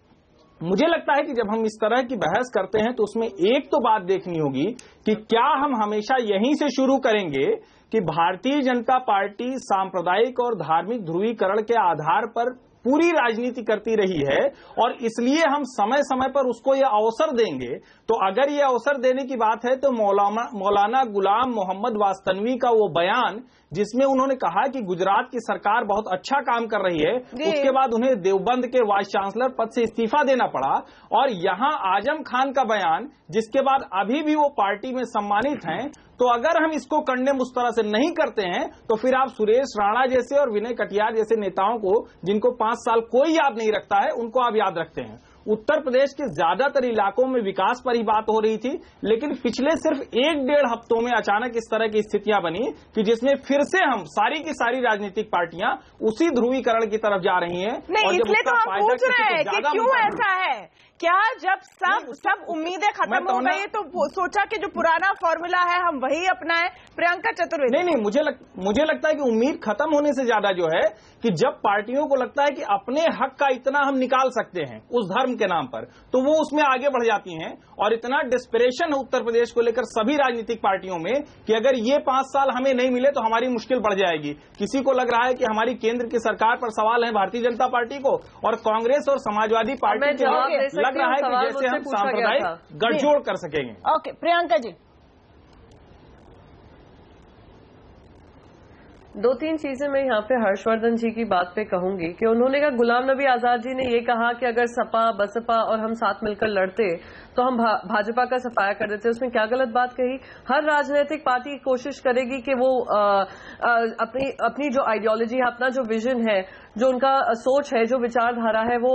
Speaker 11: मुझे लगता है कि जब हम इस तरह की बहस करते हैं तो उसमें एक तो बात देखनी होगी कि क्या हम हमेशा यहीं से शुरू करेंगे कि भारतीय जनता पार्टी सांप्रदायिक और धार्मिक ध्रुवीकरण के आधार पर पूरी राजनीति करती रही है और इसलिए हम समय समय पर उसको यह अवसर देंगे। तो अगर ये अवसर देने की बात है तो मौलाना गुलाम मोहम्मद वास्तनवी का वो बयान जिसमें उन्होंने कहा कि गुजरात की सरकार बहुत अच्छा काम कर रही है, उसके बाद उन्हें देवबंद के वाइस चांसलर पद से इस्तीफा देना पड़ा, और यहां आजम खान का बयान जिसके बाद अभी भी वो पार्टी में सम्मानित हैं। तो अगर हम इसको कंडेम उस तरह से नहीं करते हैं तो फिर आप सुरेश राणा जैसे और विनय कटियार जैसे नेताओं को, जिनको 5 साल कोई याद नहीं रखता है, उनको आप याद रखते हैं। उत्तर प्रदेश के ज्यादातर इलाकों में विकास पर ही बात हो रही थी, लेकिन पिछले सिर्फ 1-1.5 हफ्तों में अचानक इस तरह की स्थितियां बनी कि जिसमें फिर से हम सारी की सारी राजनीतिक पार्टियां उसी ध्रुवीकरण की तरफ जा रही हैं।
Speaker 1: नहीं, इसलिए तो हम पूछ रहे हैं कि क्यों ऐसा है। क्या जब सब उम्मीदें खत्म हो गई तो सोचा कि जो पुराना फॉर्मूला है हम वही अपनाएं? प्रियंका चतुर्वेदी।
Speaker 11: नहीं, मुझे लगता है कि उम्मीद खत्म होने से ज्यादा जो है कि जब पार्टियों को लगता है कि अपने हक का इतना हम निकाल सकते हैं उस धर्म के नाम पर, तो वो उसमें आगे बढ़ जाती हैं। और इतना डिस्परेशन है उत्तर प्रदेश को लेकर सभी राजनीतिक पार्टियों में कि अगर ये 5 साल हमें नहीं मिले तो हमारी मुश्किल बढ़ जाएगी। किसी को लग रहा है कि हमारी केंद्र की सरकार पर सवाल है भारतीय जनता पार्टी को, और कांग्रेस और समाजवादी पार्टी को लग रहा है कि जैसे हम सांप्रदायिक गठजोड़ कर सकेंगे।
Speaker 1: ओके, प्रियंका जी।
Speaker 8: 2-3 चीजें मैं यहाँ पे हर्षवर्धन जी की बात पे कहूंगी कि उन्होंने कहा, गुलाम नबी आजाद जी ने ये कहा कि अगर सपा बसपा और हम साथ मिलकर लड़ते तो हम भाजपा का सफाया कर देते। उसमें क्या गलत बात कही? हर राजनीतिक पार्टी कोशिश करेगी कि वो अपनी जो आइडियोलॉजी है, अपना जो विजन है, जो उनका सोच है, जो विचारधारा है, वो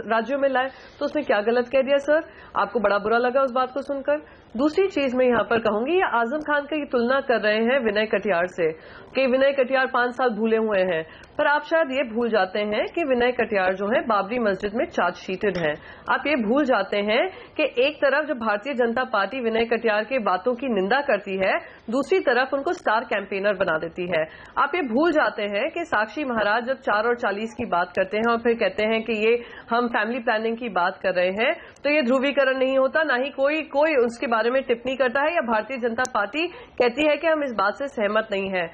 Speaker 8: राज्यों में लाए। तो उसमें क्या गलत कह दिया सर? आपको बड़ा बुरा लगा उस बात को सुनकर? दूसरी चीज मैं यहाँ पर कहूंगी, ये आजम खान की तुलना कर रहे हैं विनय कटियार से कि विनय कटियार 5 साल भूले हुए हैं, पर आप शायद ये भूल जाते हैं कि विनय कटियार जो है बाबरी मस्जिद में चार्जशीटेड हैं। आप ये भूल जाते हैं कि एक तरफ जब भारतीय जनता पार्टी विनय कटियार की बातों की निंदा करती है, दूसरी तरफ उनको स्टार कैंपेनर बना देती है। आप ये भूल जाते हैं कि साक्षी महाराज जब 4 और 40 की बात करते हैं और फिर कहते हैं कि ये हम फैमिली प्लानिंग की बात कर रहे हैं, तो ये ध्रुवीकरण नहीं होता, ना ही कोई उसके बारे में टिप्पणी करता है, या भारतीय जनता पार्टी कहती है कि हम इस बात से सहमत नहीं है।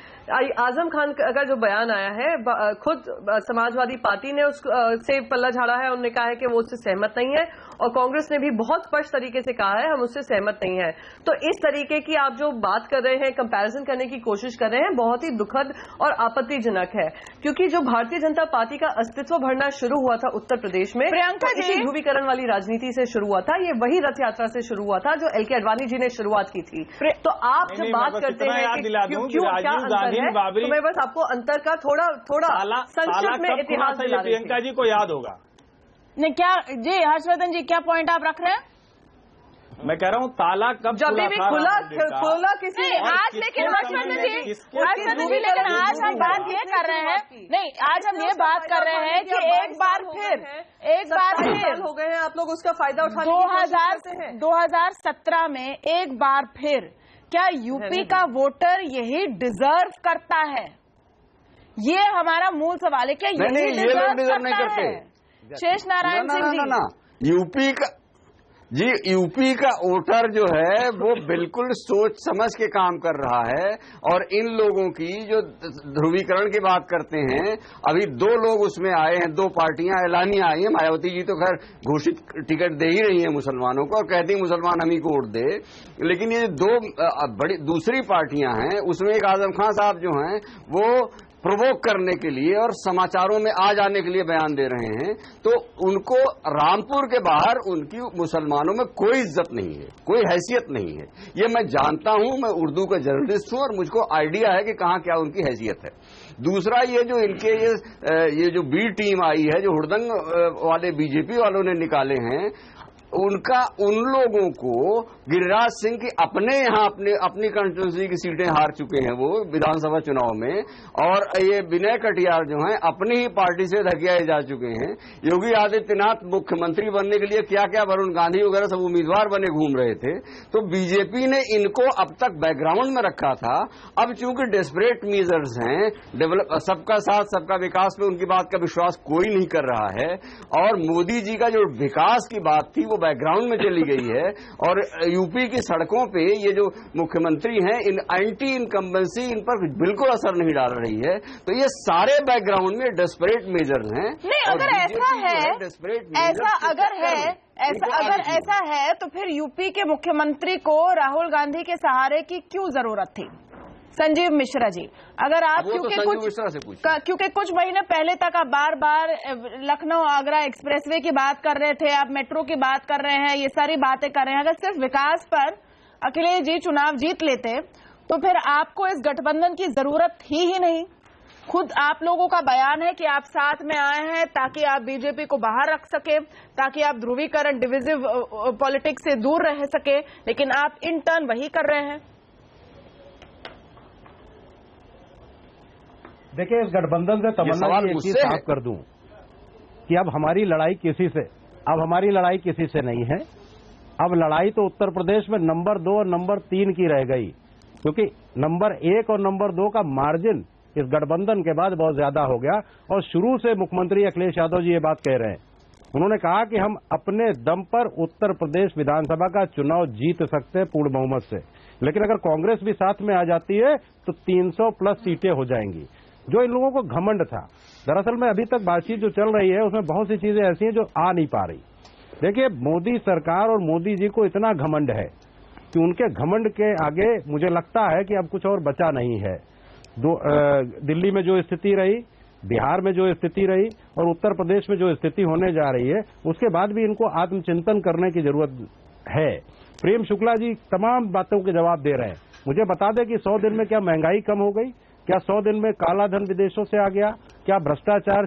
Speaker 8: आजम खान का जो बयान आया है, खुद समाजवादी पार्टी ने उससे पल्ला झाड़ा है, उन्होंने कहा है कि वो उससे सहमत नहीं है, और कांग्रेस ने भी बहुत स्पष्ट तरीके से कहा है हम उससे सहमत नहीं है। तो इस तरीके की आप जो बात कर रहे हैं, कंपैरिजन करने की कोशिश कर रहे हैं, बहुत ही दुखद और आपत्तिजनक है, क्योंकि जो भारतीय जनता पार्टी का अस्तित्व बढ़ना शुरू हुआ था उत्तर प्रदेश में,
Speaker 1: प्रियंका जी,
Speaker 8: इसी ध्रुवीकरण वाली राजनीति से शुरू हुआ था। ये वही रथ यात्रा से शुरू हुआ था जो एल के अडवाणी जी ने शुरुआत की थी। तो आप जब बात करते हैं कि क्यों क्या अंतर है, तो मैं बस आपको अंतर का थोड़ा संक्षिप्त में इतिहास दिला रही थी।
Speaker 11: प्रियंका जी को याद होगा।
Speaker 1: नहीं, क्या जी हर्षवर्धन जी, क्या पॉइंट आप रख रहे हैं?
Speaker 11: मैं कह रहा हूँ ताला कब
Speaker 8: जब भी खोला किसी ने
Speaker 1: आज, लेकिन हर्षवर्धन जी, लेकिन आज हम बात ये कर रहे हैं, नहीं आज हम ये बात कर रहे हैं कि एक बार फिर
Speaker 8: हो गए हैं, आप लोग उसका फायदा उठाने की कोशिश करते हैं।
Speaker 1: 2017 में एक बार फिर क्या यूपी का वोटर यही डिजर्व करता है? ये हमारा मूल सवाल है, क्या यही डिजर्व करता है? शेष नारायण सिंह जी,
Speaker 9: यूपी का वोटर जो है वो बिल्कुल सोच समझ के काम कर रहा है, और इन लोगों की जो ध्रुवीकरण की बात करते हैं, अभी 2 लोग उसमें आए हैं, 2 पार्टियां ऐलानियां आई हैं। मायावती जी तो खैर घोषित टिकट दे ही रही है मुसलमानों को, और कहती है मुसलमान हम ही को वोट दे, लेकिन ये 2 बड़ी दूसरी पार्टियां हैं, उसमें एक आजम खान साहब जो हैं वो प्रोवोक करने के लिए और समाचारों में आ जाने के लिए बयान दे रहे हैं, तो उनको रामपुर के बाहर उनकी मुसलमानों में कोई इज्जत नहीं है, कोई हैसियत नहीं है। ये मैं जानता हूं, मैं उर्दू का जर्नलिस्ट हूं और मुझको आइडिया है कि कहां क्या उनकी हैसियत है। दूसरा, ये जो इनके ये जो बी टीम आई है, जो हुड़दंग वाले बीजेपी वालों ने निकाले हैं, उनका उन लोगों को गिरिराज सिंह की अपने यहां अपनी कंस्टिट्यूंसी की सीटें हार चुके हैं वो विधानसभा चुनाव में, और ये विनय कटियार जो हैं अपनी ही पार्टी से धकियाए जा चुके हैं। योगी आदित्यनाथ मुख्यमंत्री बनने के लिए क्या क्या, वरुण गांधी वगैरह सब उम्मीदवार बने घूम रहे थे। तो बीजेपी ने इनको अब तक बैकग्राउंड में रखा था। अब चूंकि डेस्परेट मीजर्स हैं, सबका साथ सबका विकास में उनकी बात का विश्वास कोई नहीं कर रहा है, और मोदी जी का जो विकास की बात थी वो बैकग्राउंड में चली गई है, और यूपी की सड़कों पे ये जो मुख्यमंत्री हैं, इन एंटी इनकम्बेंसी इन पर बिल्कुल असर नहीं डाल रही है। तो ये सारे बैकग्राउंड में डेस्परेट मेजर्स हैं।
Speaker 1: नहीं, अगर ऐसा है तो फिर यूपी के मुख्यमंत्री को राहुल गांधी के सहारे की क्यों जरूरत थी? संजीव मिश्रा जी, अगर आप क्योंकि कुछ महीने पहले तक आप बार बार लखनऊ आगरा एक्सप्रेसवे की बात कर रहे थे, आप मेट्रो की बात कर रहे हैं, ये सारी बातें कर रहे हैं। अगर सिर्फ विकास पर अखिलेश जी चुनाव जीत लेते तो फिर आपको इस गठबंधन की जरूरत थी ही नहीं। खुद आप लोगों का बयान है कि आप साथ में आए हैं ताकि आप बीजेपी को बाहर रख सके, ताकि आप ध्रुवीकरण डिविजिव पॉलिटिक्स से दूर रह सके, लेकिन आप इन टर्न वही कर रहे हैं।
Speaker 7: देखिए, इस गठबंधन से तमन्ना की एक चीज साफ कर दूं कि अब हमारी लड़ाई किसी से नहीं है। अब लड़ाई तो उत्तर प्रदेश में नंबर 2 और नंबर 3 की रह गई, क्योंकि नंबर 1 और नंबर 2 का मार्जिन इस गठबंधन के बाद बहुत ज्यादा हो गया। और शुरू से मुख्यमंत्री अखिलेश यादव जी ये बात कह रहे हैं, उन्होंने कहा कि हम अपने दम पर उत्तर प्रदेश विधानसभा का चुनाव जीत सकते हैं पूर्ण बहुमत से, लेकिन अगर कांग्रेस भी साथ में आ जाती है तो 300 प्लस सीटें हो जाएंगी। जो इन लोगों को घमंड था, दरअसल में अभी तक बातचीत जो चल रही है उसमें बहुत सी चीजें ऐसी हैं जो आ नहीं पा रही। देखिए, मोदी सरकार और मोदी जी को इतना घमंड है कि उनके घमंड के आगे मुझे लगता है कि अब कुछ और बचा नहीं है। दिल्ली में जो स्थिति रही, बिहार में जो स्थिति रही और उत्तर प्रदेश में जो स्थिति होने जा रही है, उसके बाद भी इनको आत्मचिंतन करने की जरूरत है। प्रेम शुक्ला जी तमाम बातों के जवाब दे रहे हैं। मुझे बता दें कि 100 दिन में क्या महंगाई कम हो गई? क्या 100 दिन में काला धन विदेशों से आ गया? क्या भ्रष्टाचार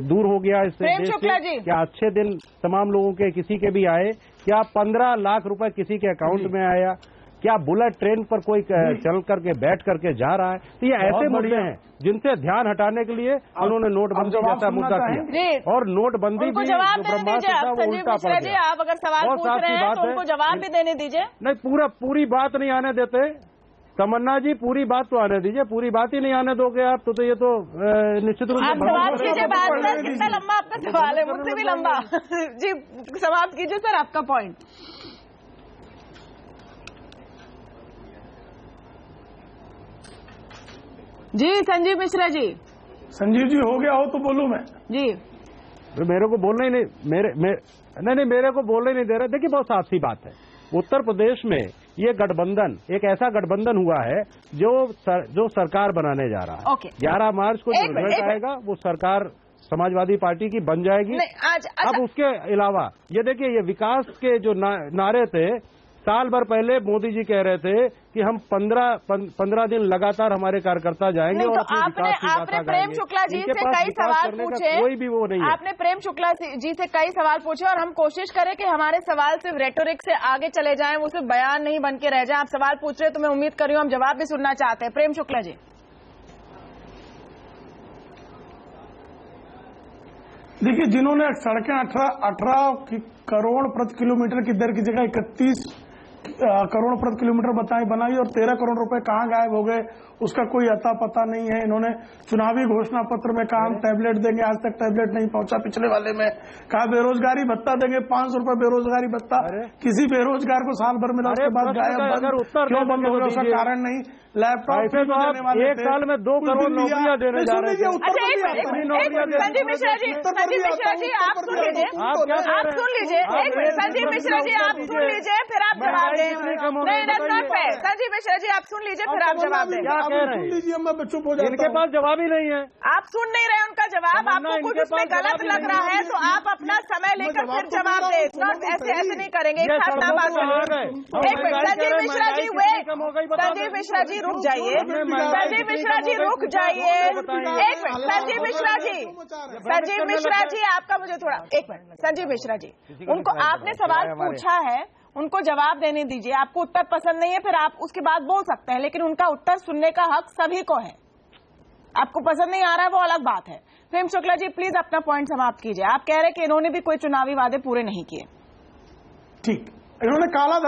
Speaker 7: दूर हो गया इस देश से? क्या अच्छे दिन तमाम लोगों के किसी के भी आए? क्या 15 लाख रुपए किसी के अकाउंट में आया? क्या बुलेट ट्रेन पर कोई चल करके बैठ करके जा रहा है? तो ये ऐसे मुद्दे हैं जिनसे ध्यान हटाने के लिए उन्होंने नोटबंदी जैसा मुद्दा किया, और नोटबंदी भी जो ब्रह्मास्त्र था वो उल्टा पड़ गया।
Speaker 1: आप अगर सवाल पूछ रहे हैं तो उनको जवाब भी देने दीजिए।
Speaker 7: नहीं, पूरी बात नहीं आने देते तमन्ना जी, पूरी बात तो आने दीजिए। पूरी बात ही नहीं आने दोगे आप तो ये तो निश्चित रूप से
Speaker 1: सवाल कीजिए। बात सर, कितना लंबा आपका सवाल है? मुझसे भी लंबा जी, सवाल कीजिए सर, आपका पॉइंट। जी संजीव मिश्रा जी।
Speaker 6: संजीव जी, हो गया हो तो बोलूं मैं
Speaker 1: जी।
Speaker 7: मेरे को बोलना ही नहीं, मेरे को बोलने नहीं दे रहे। देखिए, बहुत साफ सी बात है, उत्तर प्रदेश में ये गठबंधन एक ऐसा गठबंधन हुआ है जो सरकार बनाने जा रहा है। 11 मार्च को जो रिजल्ट आएगा वो सरकार समाजवादी पार्टी की बन जाएगी। अब उसके अलावा ये देखिए, ये विकास के जो नारे थे, साल भर पहले मोदी जी कह रहे थे कि हम 15 दिन लगातार हमारे कार्यकर्ता जाएंगे और
Speaker 1: तो आपने प्रेम शुक्ला जी से कई सवाल पूछे,
Speaker 7: कोई भी वो नहीं है।
Speaker 1: आपने प्रेम शुक्ला जी से कई सवाल पूछे और हम कोशिश करें कि हमारे सवाल सिर्फ रेटोरिक से आगे चले जाएं, वो सिर्फ बयान नहीं बन के रह जाए। आप सवाल पूछ रहे हैं तो मैं उम्मीद कर रही हूँ हम जवाब भी सुनना चाहते हैं। प्रेम शुक्ला जी।
Speaker 6: देखिए, जिन्होंने सड़कें 18 करोड़ प्रति किलोमीटर की दर की जगह 31 करोड़ प्रति किलोमीटर बनाई और 13 करोड़ रुपए कहां गायब हो गए उसका कोई अता पता नहीं है। इन्होंने चुनावी घोषणा पत्र में कहा हम टैबलेट देंगे, आज तक टैबलेट नहीं पहुंचा। पिछले वाले में कहा बेरोजगारी भत्ता देंगे, 500 रुपए बेरोजगारी भत्ता किसी बेरोजगार को साल भर मिला, उसके बाद गायब। क्यों बंद हो गया उसका कारण नहीं। लैपटॉप देने वाले
Speaker 7: एक साल में 2 करोड़ नौकरियां देने जा रहे हैं।
Speaker 1: संजीव मिश्रा जी, आप सुन लीजिए, संजीव मिश्रा जी आप सुन लीजिए, फिर आप जवाब दें। नहीं, that's not fair। Sanjeev Mishra ji, आप सुन लीजिए, फिर आप जवाब दें।
Speaker 7: क्या कह रहे हैं?
Speaker 3: मैं चुप हो जाता हूं।
Speaker 7: इनके पास जवाब ही नहीं है।
Speaker 1: आप सुन नहीं रहे उनका जवाब, आपको कुछ उसमें गलत लग रहा है तो आप अपना समय लेकर फिर जवाब दें। ऐसे नहीं करेंगे, एक साथ ना बात करें। एक मिनट, संजीव मिश्रा जी वेट, संजीव मिश्रा जी रुक जाइए, संजीव मिश्रा जी रुक जाइए, एक मिनट, संजीव मिश्रा जी, संजीव मिश्रा जी आपका मुझे थोड़ा, एक मिनट, संजीव मिश्रा जी, उनको आपने सवाल पूछा है, उनको जवाब देने दीजिए। आपको उत्तर पसंद नहीं है फिर आप उसके बाद बोल सकते हैं, लेकिन उनका उत्तर सुनने का हक सभी को है। आपको पसंद नहीं आ रहा है वो अलग बात है। प्रेम शुक्ला जी प्लीज अपना पॉइंट समाप्त कीजिए। आप कह रहे हैं कि इन्होंने भी कोई चुनावी वादे पूरे नहीं किए।
Speaker 6: ठीक, इन्होंने काला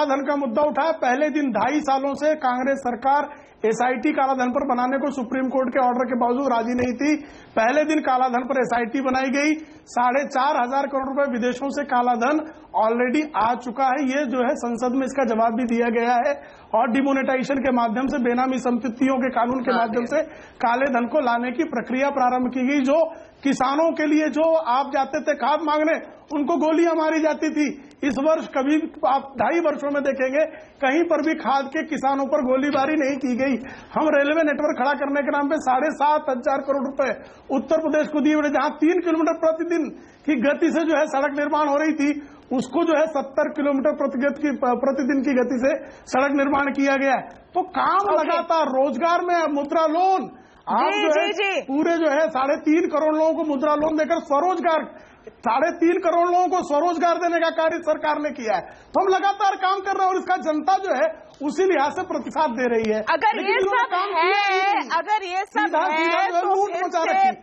Speaker 6: धन का मुद्दा उठाया। पहले दिन 2.5 सालों से कांग्रेस सरकार एसआईटी काला धन पर बनाने को सुप्रीम कोर्ट के ऑर्डर के बावजूद राजी नहीं थी। पहले दिन काला धन पर एसआईटी बनाई गई। 4,500 करोड़ रुपए विदेशों से काला धन ऑलरेडी आ चुका है। ये जो है संसद में इसका जवाब भी दिया गया है और डिमोनेटाइजेशन के माध्यम से, बेनामी संपत्तियों के कानून के माध्यम से काले धन को लाने की प्रक्रिया प्रारंभ की गई। जो किसानों के लिए जो आप जाते थे खाद मांगने, उनको गोलियां मारी जाती थी। इस वर्ष कभी आप 2.5 वर्षों में देखेंगे कहीं पर भी खाद के किसानों पर गोलीबारी नहीं की गई। हम रेलवे नेटवर्क खड़ा करने के नाम पे 7,500 करोड़ रुपए उत्तर प्रदेश को दिए, जहां 3 किलोमीटर प्रतिदिन की गति से जो है सड़क निर्माण हो रही थी, उसको जो है 70 किलोमीटर प्रतिदिन की गति से सड़क निर्माण किया गया है। तो काम लगातार, रोजगार में मुद्रा लोन, आप जो है पूरे जो है 3.5 करोड़ लोगों को मुद्रा लोन देकर स्वरोजगार, 3.5 करोड़ लोगों को स्वरोजगार देने का कार्य सरकार ने किया है। तो हम लगातार काम कर रहे हैं और इसका जनता जो है उसी लिहाज से प्रतिसाद दे रही है।
Speaker 1: अगर ये सब है, अगर ये सब है तो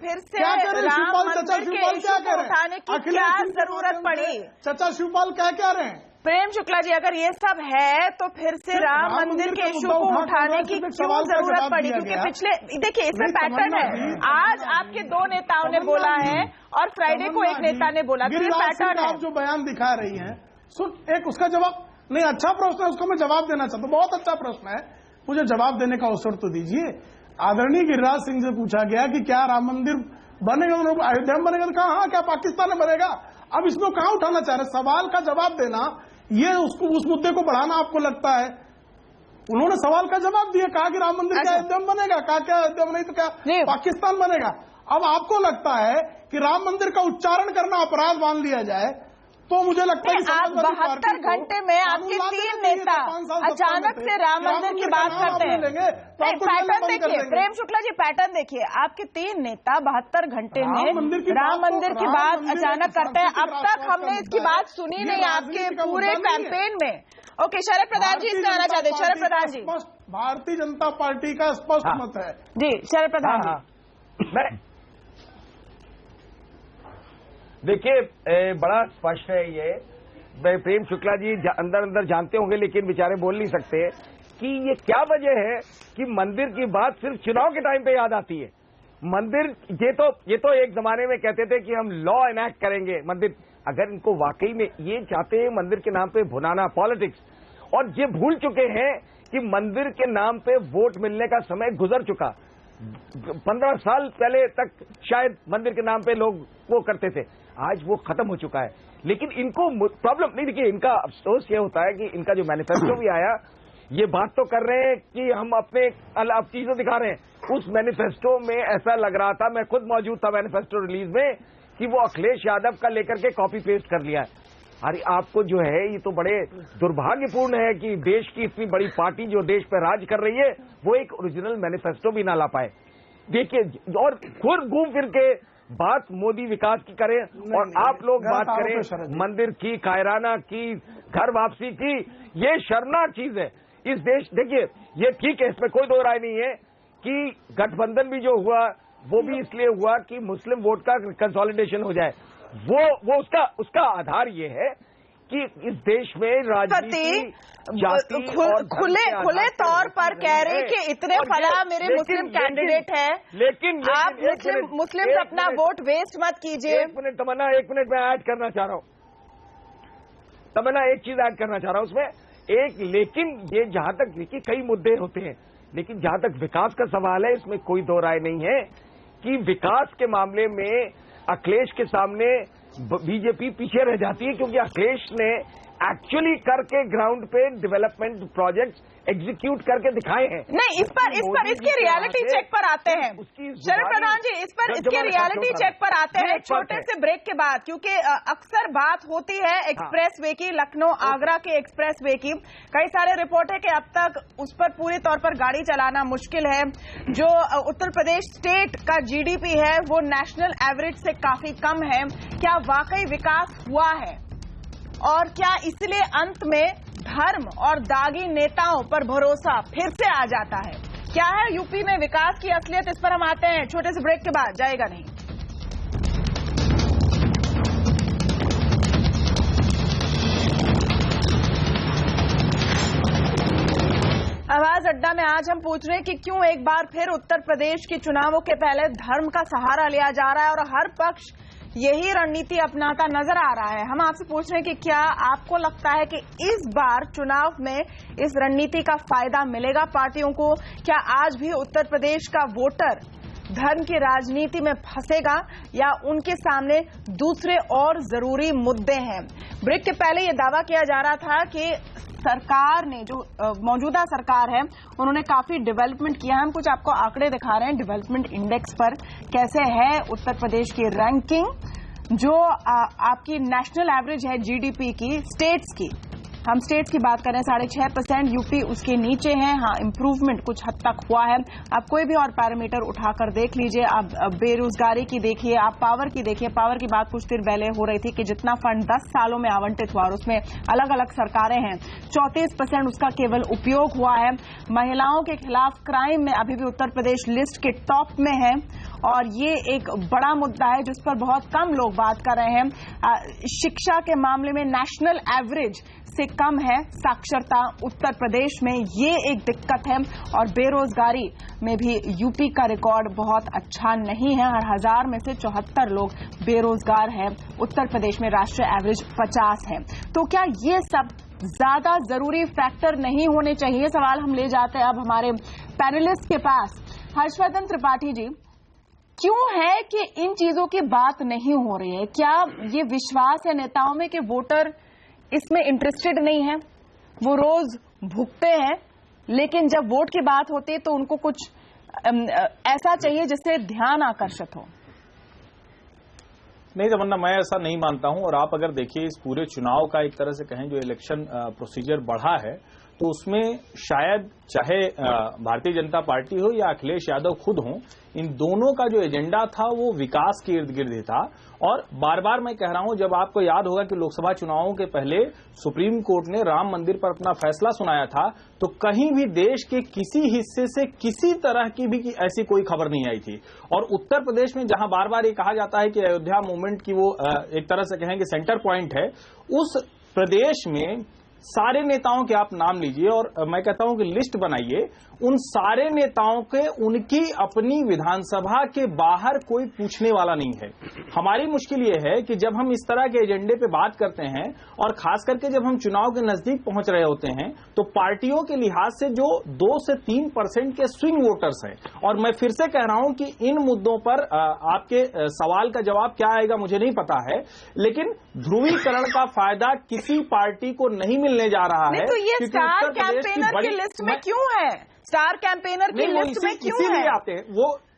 Speaker 1: फिर से राम मंदिर के इशू को उठाने की क्या जरूरत पड़ी?
Speaker 6: चचा शिवपाल क्या रहे हैं?
Speaker 1: प्रेम शुक्ला जी, अगर ये सब है तो फिर से राम मंदिर के इशू को उठाने की क्यों जरूरत पड़ी? क्योंकि पिछले, देखिए इसमें पैटर्न है। आज आपके 2 नेताओं ने बोला है और फ्राइडे को एक नेता ने बोला, तो ये पैटर्न है।
Speaker 6: आप जो बयान दिखा रही हैं, एक उसका जवाब नहीं, अच्छा प्रश्न है, उसको मैं जवाब देना चाहता हूँ। बहुत अच्छा प्रश्न है, मुझे जवाब देने का अवसर तो दीजिए। आदरणीय गिरिराज सिंह से पूछा गया कि क्या राम मंदिर बनेगा, अयोध्या में बनेगा, तो कहा हाँ, क्या पाकिस्तान में बनेगा? अब इसको कहां उठाना चाह रहे? सवाल का जवाब देना, ये उसको उस मुद्दे को बढ़ाना आपको लगता है? उन्होंने सवाल का जवाब दिया, कहा कि राम मंदिर क्या अयोध्या में बनेगा, कहा क्या अयोध्या में नहीं तो क्या पाकिस्तान बनेगा। अब आपको लगता है कि राम मंदिर का उच्चारण करना अपराध मान लिया जाए, तो मुझे लगता है कि
Speaker 1: आप 72 घंटे में आपके 3 नेता अचानक से राम मंदिर की बात करते हैं। पैटर्न देखिए प्रेम शुक्ला जी, पैटर्न देखिए, आपके 3 नेता 72 घंटे में राम मंदिर की बात अचानक करते हैं। अब तक हमने इसकी बात सुनी नहीं आपके पूरे कैंपेन में। ओके, शरद प्रधान जी इसमें आना चाहते हैं। शरद प्रधान जी,
Speaker 6: भारतीय जनता पार्टी का स्पष्ट मत है
Speaker 1: जी। शरद प्रधान जी,
Speaker 10: देखिए बड़ा स्पष्ट है ये। प्रेम शुक्ला जी अंदर जानते होंगे, लेकिन बेचारे बोल नहीं सकते कि ये क्या वजह है कि मंदिर की बात सिर्फ चुनाव के टाइम पे याद आती है। मंदिर, ये तो एक जमाने में कहते थे कि हम लॉ एनैक्ट करेंगे। मंदिर, अगर इनको वाकई में ये चाहते हैं मंदिर के नाम पे भुनाना पॉलिटिक्स, और ये भूल चुके हैं कि मंदिर के नाम पे वोट मिलने का समय गुजर चुका। 15 साल पहले तक शायद मंदिर के नाम पे लोग वो करते थे, आज वो खत्म हो चुका है। लेकिन इनको प्रॉब्लम नहीं, देखिए इनका अफसोस ये होता है कि इनका जो मैनिफेस्टो भी आया, ये बात तो कर रहे हैं कि हम अपने अलग चीजें दिखा रहे हैं। उस मैनिफेस्टो में ऐसा लग रहा था, मैं खुद मौजूद था मैनिफेस्टो रिलीज में, कि वो अखिलेश यादव का लेकर के कॉपी पेस्ट कर लिया है। अरे आपको जो है, ये तो बड़े दुर्भाग्यपूर्ण है कि देश की इतनी बड़ी पार्टी जो देश पर राज कर रही है, वो एक ओरिजिनल मैनिफेस्टो भी ना ला पाए। देखिए, और खुद घूम फिर के बात मोदी विकास की करें और आप लोग बात करें मंदिर की, कायराना की, घर वापसी की। ये शर्मनाक चीज है इस देश। देखिए, ये ठीक है, इसमें कोई दो राय नहीं है कि गठबंधन भी जो हुआ वो भी इसलिए हुआ कि मुस्लिम वोट का कंसोलिडेशन हो जाए। वो उसका आधार ये है कि इस देश में राजनीति
Speaker 1: खुले तौर पर कह रहे हैं कि इतने फला मेरे मुस्लिम कैंडिडेट हैं, लेकिन आप मुस्लिम अपना वोट वेस्ट मत कीजिए।
Speaker 10: एक मिनट तमन्ना, एक मिनट मैं ऐड करना चाह रहा हूँ। तमन्ना, एक चीज ऐड करना चाह रहा हूँ उसमें एक, लेकिन ये जहां तक देखिए कई मुद्दे होते हैं, लेकिन जहां तक विकास का सवाल है, इसमें कोई दो राय नहीं है कि विकास के मामले में अखिलेश के सामने बीजेपी पीछे रह जाती है, क्योंकि अखिलेश ने एक्चुअली करके ग्राउंड पे डेवलपमेंट प्रोजेक्ट्स एग्जीक्यूट करके दिखाए हैं।
Speaker 1: नहीं, इसके रियलिटी चेक पर आते हैं शरद प्रधान जी, इसके रियलिटी चेक पर आते हैं छोटे से ब्रेक के बाद, क्योंकि अक्सर बात होती है एक्सप्रेसवे की, लखनऊ आगरा के एक्सप्रेसवे की। कई सारे रिपोर्ट है कि अब तक उस पर पूरी तौर पर गाड़ी चलाना मुश्किल है। जो उत्तर प्रदेश स्टेट का जीडीपी है वो नेशनल एवरेज से काफी कम है। क्या वाकई विकास हुआ है, और क्या इसलिए अंत में धर्म और दागी नेताओं पर भरोसा फिर से आ जाता है? क्या है यूपी में विकास की असलियत, इस पर हम आते हैं छोटे से ब्रेक के बाद। जाएगा नहीं। आवाज अड्डा में आज हम पूछ रहे हैं कि क्यों एक बार फिर उत्तर प्रदेश के चुनावों के पहले धर्म का सहारा लिया जा रहा है और हर पक्ष यही रणनीति अपनाता नजर आ रहा है। हम आपसे पूछ रहे हैं कि क्या आपको लगता है कि इस बार चुनाव में इस रणनीति का फायदा मिलेगा पार्टियों को? क्या आज भी उत्तर प्रदेश का वोटर धर्म की राजनीति में फंसेगा या उनके सामने दूसरे और जरूरी मुद्दे हैं? ब्रेक के पहले यह दावा किया जा रहा था कि सरकार ने, जो मौजूदा सरकार है, उन्होंने काफी डेवलपमेंट किया है। हम कुछ आपको आंकड़े दिखा रहे हैं डेवलपमेंट इंडेक्स पर कैसे है उत्तर प्रदेश की रैंकिंग। जो आपकी नेशनल एवरेज है जीडीपी की, स्टेट्स की, हम स्टेट्स की बात करें 6.5%, यूपी उसके नीचे है। हाँ, इंप्रूवमेंट कुछ हद तक हुआ है। आप कोई भी और पैरामीटर उठाकर देख लीजिए। आप बेरोजगारी की देखिए, आप पावर की देखिए। पावर की बात कुछ देर पहले हो रही थी कि जितना फंड 10 सालों में आवंटित हुआ और उसमें अलग अलग सरकारें हैं, 34% उसका केवल उपयोग हुआ है। महिलाओं के खिलाफ क्राइम में अभी भी उत्तर प्रदेश लिस्ट के टॉप में है और ये एक बड़ा मुद्दा है जिस पर बहुत कम लोग बात कर रहे हैं। शिक्षा के मामले में नेशनल एवरेज से कम है साक्षरता उत्तर प्रदेश में, ये एक दिक्कत है। और बेरोजगारी में भी यूपी का रिकॉर्ड बहुत अच्छा नहीं है। हर 1000 में से 74 लोग बेरोजगार हैं। उत्तर प्रदेश में राष्ट्रीय एवरेज 50 है। तो क्या ये सब ज्यादा जरूरी फैक्टर नहीं होने चाहिए? सवाल हम ले जाते हैं अब हमारे पैनलिस्ट के पास। हर्षवर्धन त्रिपाठी जी, क्यों है कि इन चीजों की बात नहीं हो रही है? क्या ये विश्वास है नेताओं में कि वोटर इसमें इंटरेस्टेड नहीं है? वो रोज भुगते हैं, लेकिन जब वोट की बात होती है तो उनको कुछ ऐसा चाहिए जिससे ध्यान आकर्षित हो।
Speaker 11: नहीं तमन्ना, मैं ऐसा नहीं मानता हूं। और आप अगर देखिए इस पूरे चुनाव का एक तरह से कहें जो इलेक्शन प्रोसीजर बढ़ा है, तो उसमें शायद चाहे भारतीय जनता पार्टी हो या अखिलेश यादव खुद हो, इन दोनों का जो एजेंडा था वो विकास के इर्द गिर्द ही था। और बार बार मैं कह रहा हूं, जब आपको याद होगा कि लोकसभा चुनावों के पहले सुप्रीम कोर्ट ने राम मंदिर पर अपना फैसला सुनाया था, तो कहीं भी देश के किसी हिस्से से किसी तरह की भी ऐसी कोई खबर नहीं आई थी। और उत्तर प्रदेश में जहां बार बार ये कहा जाता है कि अयोध्या मूवमेंट की वो एक तरह से कहेंगे सेंटर पॉइंट है, उस प्रदेश में सारे नेताओं के आप नाम लीजिए और मैं कहता हूं कि लिस्ट बनाइए। उन सारे नेताओं के उनकी अपनी विधानसभा के बाहर कोई पूछने वाला नहीं है। हमारी मुश्किल ये है कि जब हम इस तरह के एजेंडे पे बात करते हैं और खास करके जब हम चुनाव के नजदीक पहुंच रहे होते हैं, तो पार्टियों के लिहाज से जो 2 से 3% के स्विंग वोटर्स हैं, और मैं फिर से कह रहा हूं कि इन मुद्दों पर आपके सवाल का जवाब क्या आएगा मुझे नहीं पता है, लेकिन ध्रुवीकरण का फायदा किसी पार्टी को नहीं मिलने जा रहा है।
Speaker 1: तो ये स्टार कैंपेनर की लिस्ट में क्यों है? स्टार कैंपेनर की लिस्ट में क्यों है?
Speaker 11: आते हैं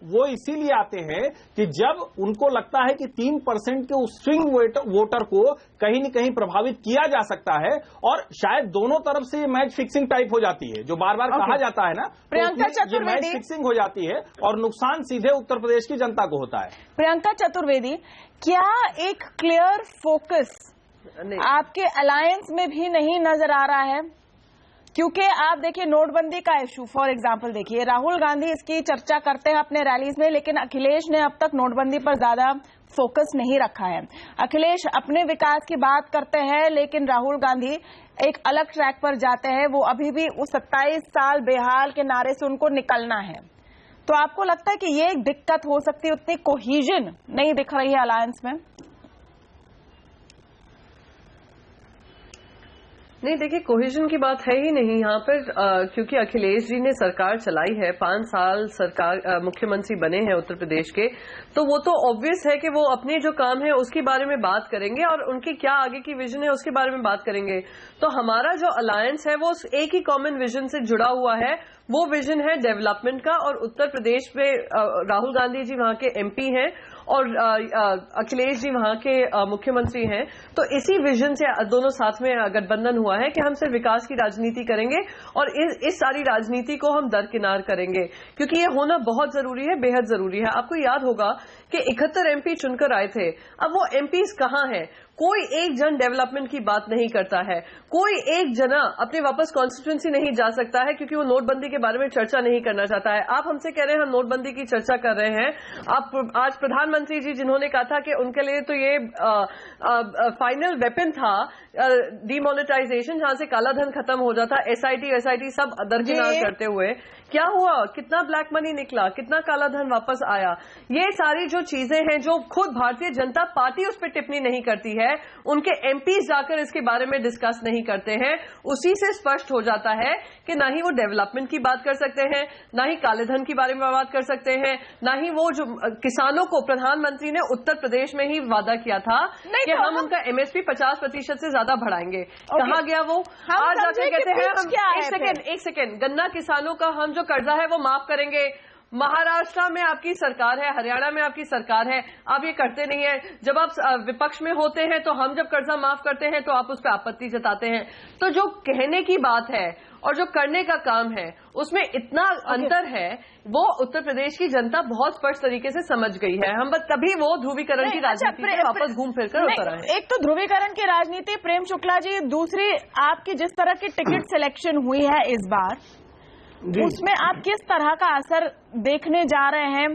Speaker 11: वो इसीलिए आते हैं कि जब उनको लगता है कि 3% के उस स्विंग वोटर को कहीं न कहीं प्रभावित किया जा सकता है, और शायद दोनों तरफ से ये मैच फिक्सिंग टाइप हो जाती है, जो बार बार कहा जाता है ना,
Speaker 1: प्रियंका चतुर्वेदी,
Speaker 11: मैच फिक्सिंग हो जाती है और नुकसान सीधे उत्तर प्रदेश की जनता को होता है।
Speaker 1: प्रियंका चतुर्वेदी, क्या एक क्लियर फोकस आपके अलायंस में भी नहीं नजर आ रहा है? क्योंकि आप देखिए नोटबंदी का इश्यू, फॉर एग्जांपल देखिए, राहुल गांधी इसकी चर्चा करते हैं अपने रैलीज में, लेकिन अखिलेश ने अब तक नोटबंदी पर ज्यादा फोकस नहीं रखा है। अखिलेश अपने विकास की बात करते हैं, लेकिन राहुल गांधी एक अलग ट्रैक पर जाते हैं। वो अभी भी उस 27 साल बेहाल के नारे से उनको निकलना है। तो आपको लगता है कि ये एक दिक्कत हो सकती है? उतनी कोहीजन नहीं दिख रही है अलायंस में?
Speaker 8: नहीं, देखिए कोहेजन की बात है ही नहीं यहाँ पर, क्योंकि अखिलेश जी ने सरकार चलाई है, 5 साल सरकार मुख्यमंत्री बने हैं उत्तर प्रदेश के, तो वो तो ऑब्वियस है कि वो अपने जो काम है उसके बारे में बात करेंगे और उनकी क्या आगे की विजन है उसके बारे में बात करेंगे। तो हमारा जो अलायंस है वो एक ही कॉमन विजन से जुड़ा हुआ है, वो विजन है डेवलपमेंट का। और उत्तर प्रदेश में राहुल गांधी जी वहां के एमपी हैं और अखिलेश जी वहां के मुख्यमंत्री हैं, तो इसी विजन से दोनों साथ में गठबंधन हुआ है कि हम सिर्फ विकास की राजनीति करेंगे और इस सारी राजनीति को हम दरकिनार करेंगे, क्योंकि ये होना बहुत जरूरी है, बेहद जरूरी है। आपको याद होगा कि 71 एमपी चुनकर आए थे, अब वो एमपीज कहां हैं? कोई एक जन डेवलपमेंट की बात नहीं करता है, कोई एक जना अपने वापस कॉन्स्टिट्यूंसी नहीं जा सकता है क्योंकि वो नोटबंदी के बारे में चर्चा नहीं करना चाहता है। आप हमसे कह रहे हैं हम नोटबंदी की चर्चा कर रहे हैं, आप आज प्रधानमंत्री जी जिन्होंने कहा था कि उनके लिए तो ये फाइनल वेपन था डीमोनेटाइजेशन, जहां से काला धन खत्म हो जाता, एसआईटी सब दरकिनार करते हुए क्या हुआ? कितना ब्लैक मनी निकला, कितना काला धन वापस आया? ये सारी जो चीजें हैं जो खुद भारतीय जनता पार्टी उस पर टिप्पणी नहीं करती है, उनके एमपीज जाकर इसके बारे में डिस्कस नहीं करते हैं, उसी से स्पष्ट हो जाता है कि ना ही वो डेवलपमेंट की बात कर सकते हैं, ना ही काले धन के बारे में बात कर सकते हैं, ना ही वो जो किसानों को प्रधानमंत्री ने उत्तर प्रदेश में ही वादा किया था कि हम उनका एमएसपी 50% से ज्यादा बढ़ाएंगे। कहाँ गया वो? आज जाकर कहते हैं हम एक सेकेंड गन्ना किसानों का हम जो कर्जा है वो माफ करेंगे। महाराष्ट्र में आपकी सरकार है, हरियाणा में आपकी सरकार है, आप ये करते नहीं है। जब आप विपक्ष में होते हैं तो हम जब कर्जा माफ करते हैं तो आप उस पर आपत्ति जताते हैं। तो जो कहने की बात है और जो करने का काम है उसमें इतना अंतर है, वो उत्तर प्रदेश की जनता बहुत स्पष्ट तरीके से समझ गई है। हम बस तभी वो ध्रुवीकरण की राजनीति में वापस घूम फिर कर उतर आए।
Speaker 1: एक तो ध्रुवीकरण की राजनीति प्रेम शुक्ला जी, दूसरी आपकी जिस तरह की टिकट सिलेक्शन हुई है इस बार, उसमें आप किस तरह का असर देखने जा रहे हैं?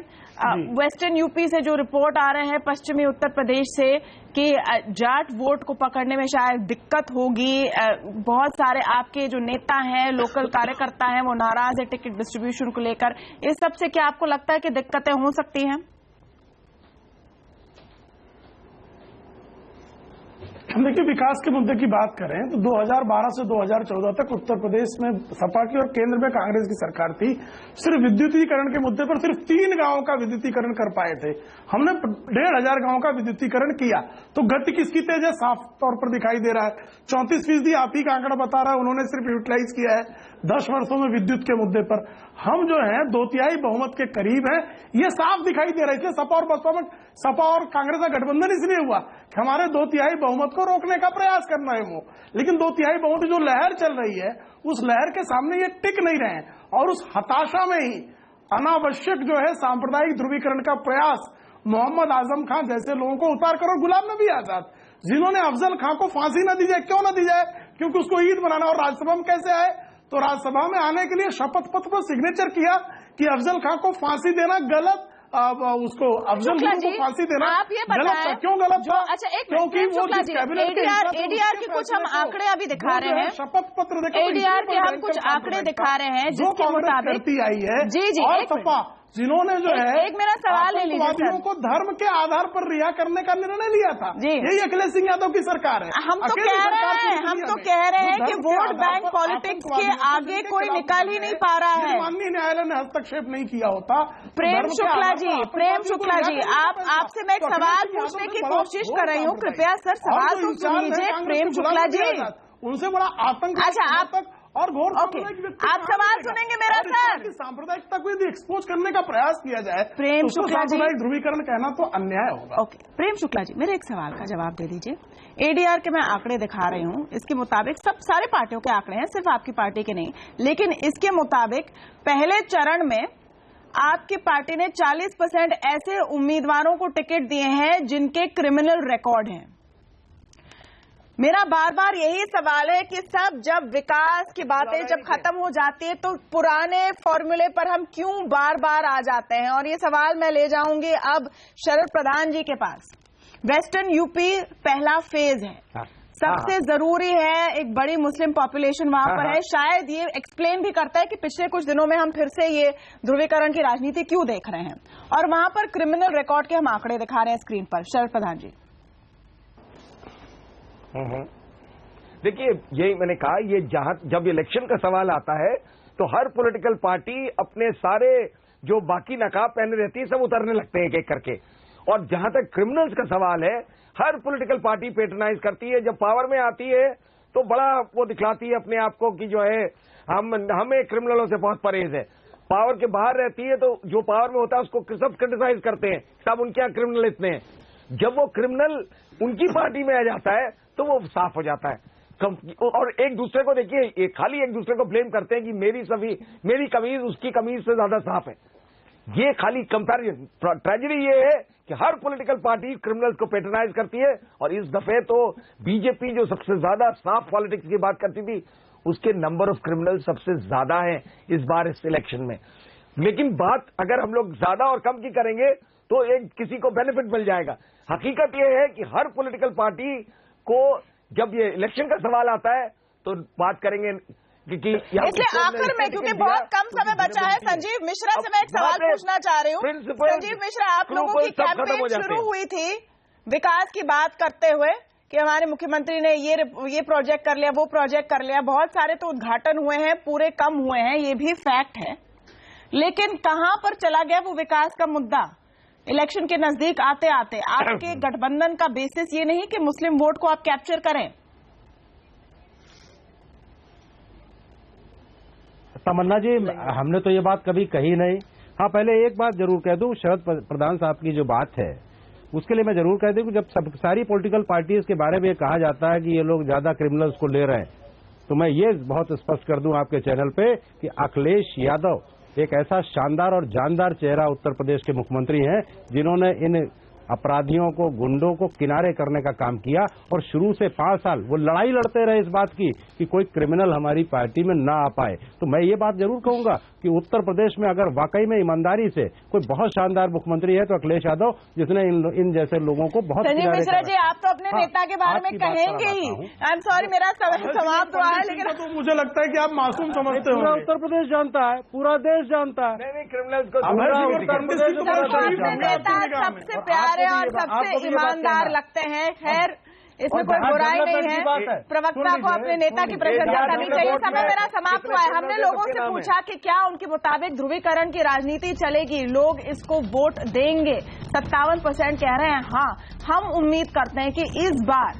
Speaker 1: वेस्टर्न यूपी से जो रिपोर्ट आ रहे हैं पश्चिमी उत्तर प्रदेश से कि जाट वोट को पकड़ने में शायद दिक्कत होगी, बहुत सारे आपके जो नेता हैं, लोकल कार्यकर्ता हैं, वो नाराज है टिकट डिस्ट्रीब्यूशन को लेकर। इस सब से क्या आपको लगता है कि दिक्कतें हो सकती हैं?
Speaker 6: हम देखिए विकास के मुद्दे की बात करें तो 2012 से 2014 तक उत्तर प्रदेश में सपा की और केंद्र में कांग्रेस की सरकार थी। सिर्फ विद्युतीकरण के मुद्दे पर सिर्फ 3 गांवों का विद्युतीकरण कर पाए थे। हमने 1500 गांवों का विद्युतीकरण किया, तो गति किसकी तेज है साफ तौर पर दिखाई दे रहा है। 34% आप ही का आंकड़ा बता रहा है, उन्होंने सिर्फ यूटिलाइज किया है 10 वर्षों में विद्युत के मुद्दे पर। हम जो है 2/3 बहुमत के करीब है, ये साफ दिखाई दे रहा है। इसलिए सपा और कांग्रेस का गठबंधन इसलिए हुआ कि हमारे 2/3 बहुमत को रोकने का प्रयास करना है वो, लेकिन 2/3 बहुमत जो लहर चल रही है उस लहर के सामने ये टिक नहीं रहे हैं। और उस हताशा में ही अनावश्यक जो है सांप्रदायिक ध्रुवीकरण का प्रयास मोहम्मद आजम खान जैसे लोगों को उतार कर, और गुलाम नबी आजाद जिन्होंने अफजल खान को फांसी न दी जाए, क्यों न दी जाए? क्योंकि उसको ईद मनाना। और राज्यसभा में कैसे आए? तो राज्यसभा में आने के लिए शपथ पत्र पर सिग्नेचर किया कि अफजल खान को फांसी देना गलत, उसको अफजल खान को फांसी देना गलत था। क्यों गलत था?
Speaker 1: अच्छा, एक
Speaker 6: क्योंकि वो
Speaker 1: एडीआर के कुछ हम आंकड़े अभी दिखा रहे हैं,
Speaker 6: शपथ पत्र देखो,
Speaker 1: एडीआर के हम कुछ आंकड़े दिखा रहे हैं जिसके मुताबिक
Speaker 6: आई है
Speaker 1: जी
Speaker 6: और सपा जिन्होंने जो है
Speaker 1: एक मेरा सवाल ले लीजिए
Speaker 6: आतंकवादियों को धर्म के आधार पर रिहा करने का निर्णय लिया था, यही अखिलेश सिंह यादव की सरकार है।
Speaker 1: हम तो कह रहे हैं कि वोट बैंक पॉलिटिक्स के आगे कोई निकाल ही नहीं पा रहा है।
Speaker 6: माननीय न्यायालय ने हस्तक्षेप नहीं किया होता।
Speaker 1: प्रेम शुक्ला जी, आपसे मैं एक सवाल पूछने की कोशिश कर रही हूँ, कृपया सर सवाल तो सुन लीजिए। प्रेम शुक्ला जी,
Speaker 6: उनसे बड़ा आतंक।
Speaker 1: अच्छा,
Speaker 6: और घोर
Speaker 1: आप सवाल सुनेंगे मेरा सर?
Speaker 6: सांप्रदायिकता को यदि एक्सपोज करने का प्रयास किया जाए
Speaker 1: प्रेम शुक्ला जी,
Speaker 6: ध्रुवीकरण कहना तो अन्याय होगा।
Speaker 1: ओके प्रेम शुक्ला जी, मेरे एक सवाल का जवाब दे दीजिए। एडीआर के मैं आंकड़े दिखा रही हूँ, इसके मुताबिक सब सारे पार्टियों के आंकड़े हैं, सिर्फ आपकी पार्टी के नहीं, लेकिन इसके मुताबिक पहले चरण में आपकी पार्टी ने 40% ऐसे उम्मीदवारों को टिकट दिए हैं जिनके क्रिमिनल रिकॉर्ड हैं। मेरा बार बार यही सवाल है कि सब जब विकास की बातें जब खत्म हो जाती है तो पुराने फॉर्मूले पर हम क्यों बार बार आ जाते हैं? और ये सवाल मैं ले जाऊंगी अब शरद प्रधान जी के पास। वेस्टर्न यूपी पहला फेज है, सबसे जरूरी है, एक बड़ी मुस्लिम पॉपुलेशन वहां पर है, शायद ये एक्सप्लेन भी करता है कि पिछले कुछ दिनों में हम फिर से ये ध्रुवीकरण की राजनीति क्यों देख रहे हैं। और वहां पर क्रिमिनल रिकॉर्ड के हम आंकड़े दिखा रहे हैं स्क्रीन पर। शरद प्रधान जी,
Speaker 10: देखिए यही मैंने कहा, ये जब इलेक्शन का सवाल आता है तो हर पॉलिटिकल पार्टी अपने सारे जो बाकी नकाब पहने रहती है सब उतरने लगते हैं एक एक करके। और जहां तक क्रिमिनल्स का सवाल है, हर पॉलिटिकल पार्टी पेट्रोनाइज करती है, जब पावर में आती है तो बड़ा वो दिखलाती है अपने आप को कि जो है हमें क्रिमिनलों से बहुत परहेज है। पावर के बाहर रहती है तो जो पावर में होता है उसको सब क्रिटिसाइज करते हैं, सब उनके यहाँ क्रिमिनल इतने हैं। जब वो क्रिमिनल उनकी पार्टी में आ जाता है तो वो साफ हो जाता है। और एक दूसरे को देखिए, खाली एक दूसरे को ब्लेम करते हैं कि मेरी कमीज उसकी कमीज से ज्यादा साफ है। ये खाली कंपैरिजन। ट्रेजेडी ये है कि हर पॉलिटिकल पार्टी क्रिमिनल्स को पेट्रोनाइज करती है, और इस दफे तो बीजेपी जो सबसे ज्यादा साफ पॉलिटिक्स की बात करती थी, उसके नंबर ऑफ क्रिमिनल सबसे ज्यादा है इस बार इस इलेक्शन में। लेकिन बात अगर हम लोग ज्यादा और कम की करेंगे तो एक किसी को बेनिफिट मिल जाएगा। हकीकत यह है कि हर पॉलिटिकल पार्टी को जब ये इलेक्शन का सवाल आता है तो बात करेंगे कि
Speaker 1: इसलिए आखिर में, क्योंकि बहुत कम समय बचा है, संजीव मिश्रा से मैं एक सवाल पूछना चाह रही हूँ। संजीव मिश्रा, आप लोगों की कैंपेन शुरू हुई थी विकास की बात करते हुए कि हमारे मुख्यमंत्री ने ये प्रोजेक्ट कर लिया, वो प्रोजेक्ट कर लिया, बहुत सारे तो उद्घाटन हुए हैं, पूरे कम हुए हैं, ये भी फैक्ट है। लेकिन कहां पर चला गया वो विकास का मुद्दा? इलेक्शन के नजदीक आते आते आपके गठबंधन का बेसिस ये नहीं कि मुस्लिम वोट को आप कैप्चर करें?
Speaker 7: तमन्ना जी, हमने तो ये बात कभी कही नहीं। हाँ, पहले एक बात जरूर कह दूं, शरद प्रधान साहब की जो बात है उसके लिए मैं जरूर कह दूं कि जब सारी पॉलिटिकल पार्टीज के बारे में कहा जाता है कि ये लोग ज्यादा क्रिमिनल्स को ले रहे हैं, तो मैं ये बहुत स्पष्ट कर दूं आपके चैनल पे कि अखिलेश यादव एक ऐसा शानदार और जानदार चेहरा उत्तर प्रदेश के मुख्यमंत्री हैं जिन्होंने इन अपराधियों को, गुंडों को किनारे करने का काम किया, और शुरू से 5 साल वो लड़ाई लड़ते रहे इस बात की कि कोई क्रिमिनल हमारी पार्टी में ना आ पाए। तो मैं ये बात जरूर कहूंगा कि उत्तर प्रदेश में अगर वाकई में ईमानदारी से कोई बहुत शानदार मुख्यमंत्री है तो अखिलेश यादव, जिसने इन जैसे लोगों को बहुत।
Speaker 1: संजीव मिश्रा जी, आप तो अपने नेता के बारे में कहेंगे ही। आई एम सॉरी, मेरा समय समाप्त हुआ है, लेकिन
Speaker 6: तो मुझे लगता है कि आप मासूम समझते हो।
Speaker 7: पूरा उत्तर प्रदेश जानता है, पूरा देश जानता है।
Speaker 10: नहीं, क्रिमिनल्स को
Speaker 1: सबसे प्यारे और सबसे ईमानदार लगते हैं। खैर, इसमें कोई बुराई नहीं है, प्रवक्ता को अपने नेता की प्रशंसा करनी चाहिए। समय मेरा समाप्त हुआ है। हमने लोगों से पूछा कि क्या उनके मुताबिक ध्रुवीकरण की राजनीति चलेगी, लोग इसको वोट देंगे। 57% कह रहे हैं हाँ। हम उम्मीद करते हैं कि इस बार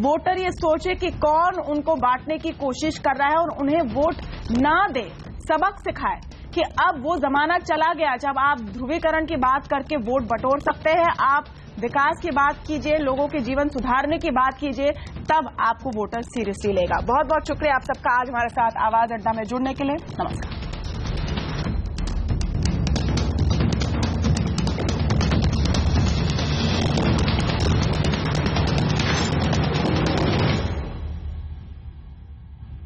Speaker 1: वोटर ये सोचे कि कौन उनको बांटने की कोशिश कर रहा है और उन्हें वोट ना दे, सबक सिखाए कि अब वो जमाना चला गया जब आप ध्रुवीकरण की बात करके वोट बटोर सकते हैं। आप विकास की बात कीजिए, लोगों के जीवन सुधारने की बात कीजिए, तब आपको वोटर सीरियसली लेगा। बहुत बहुत शुक्रिया आप सबका आज हमारे साथ आवाज अड्डा में जुड़ने के लिए। नमस्कार।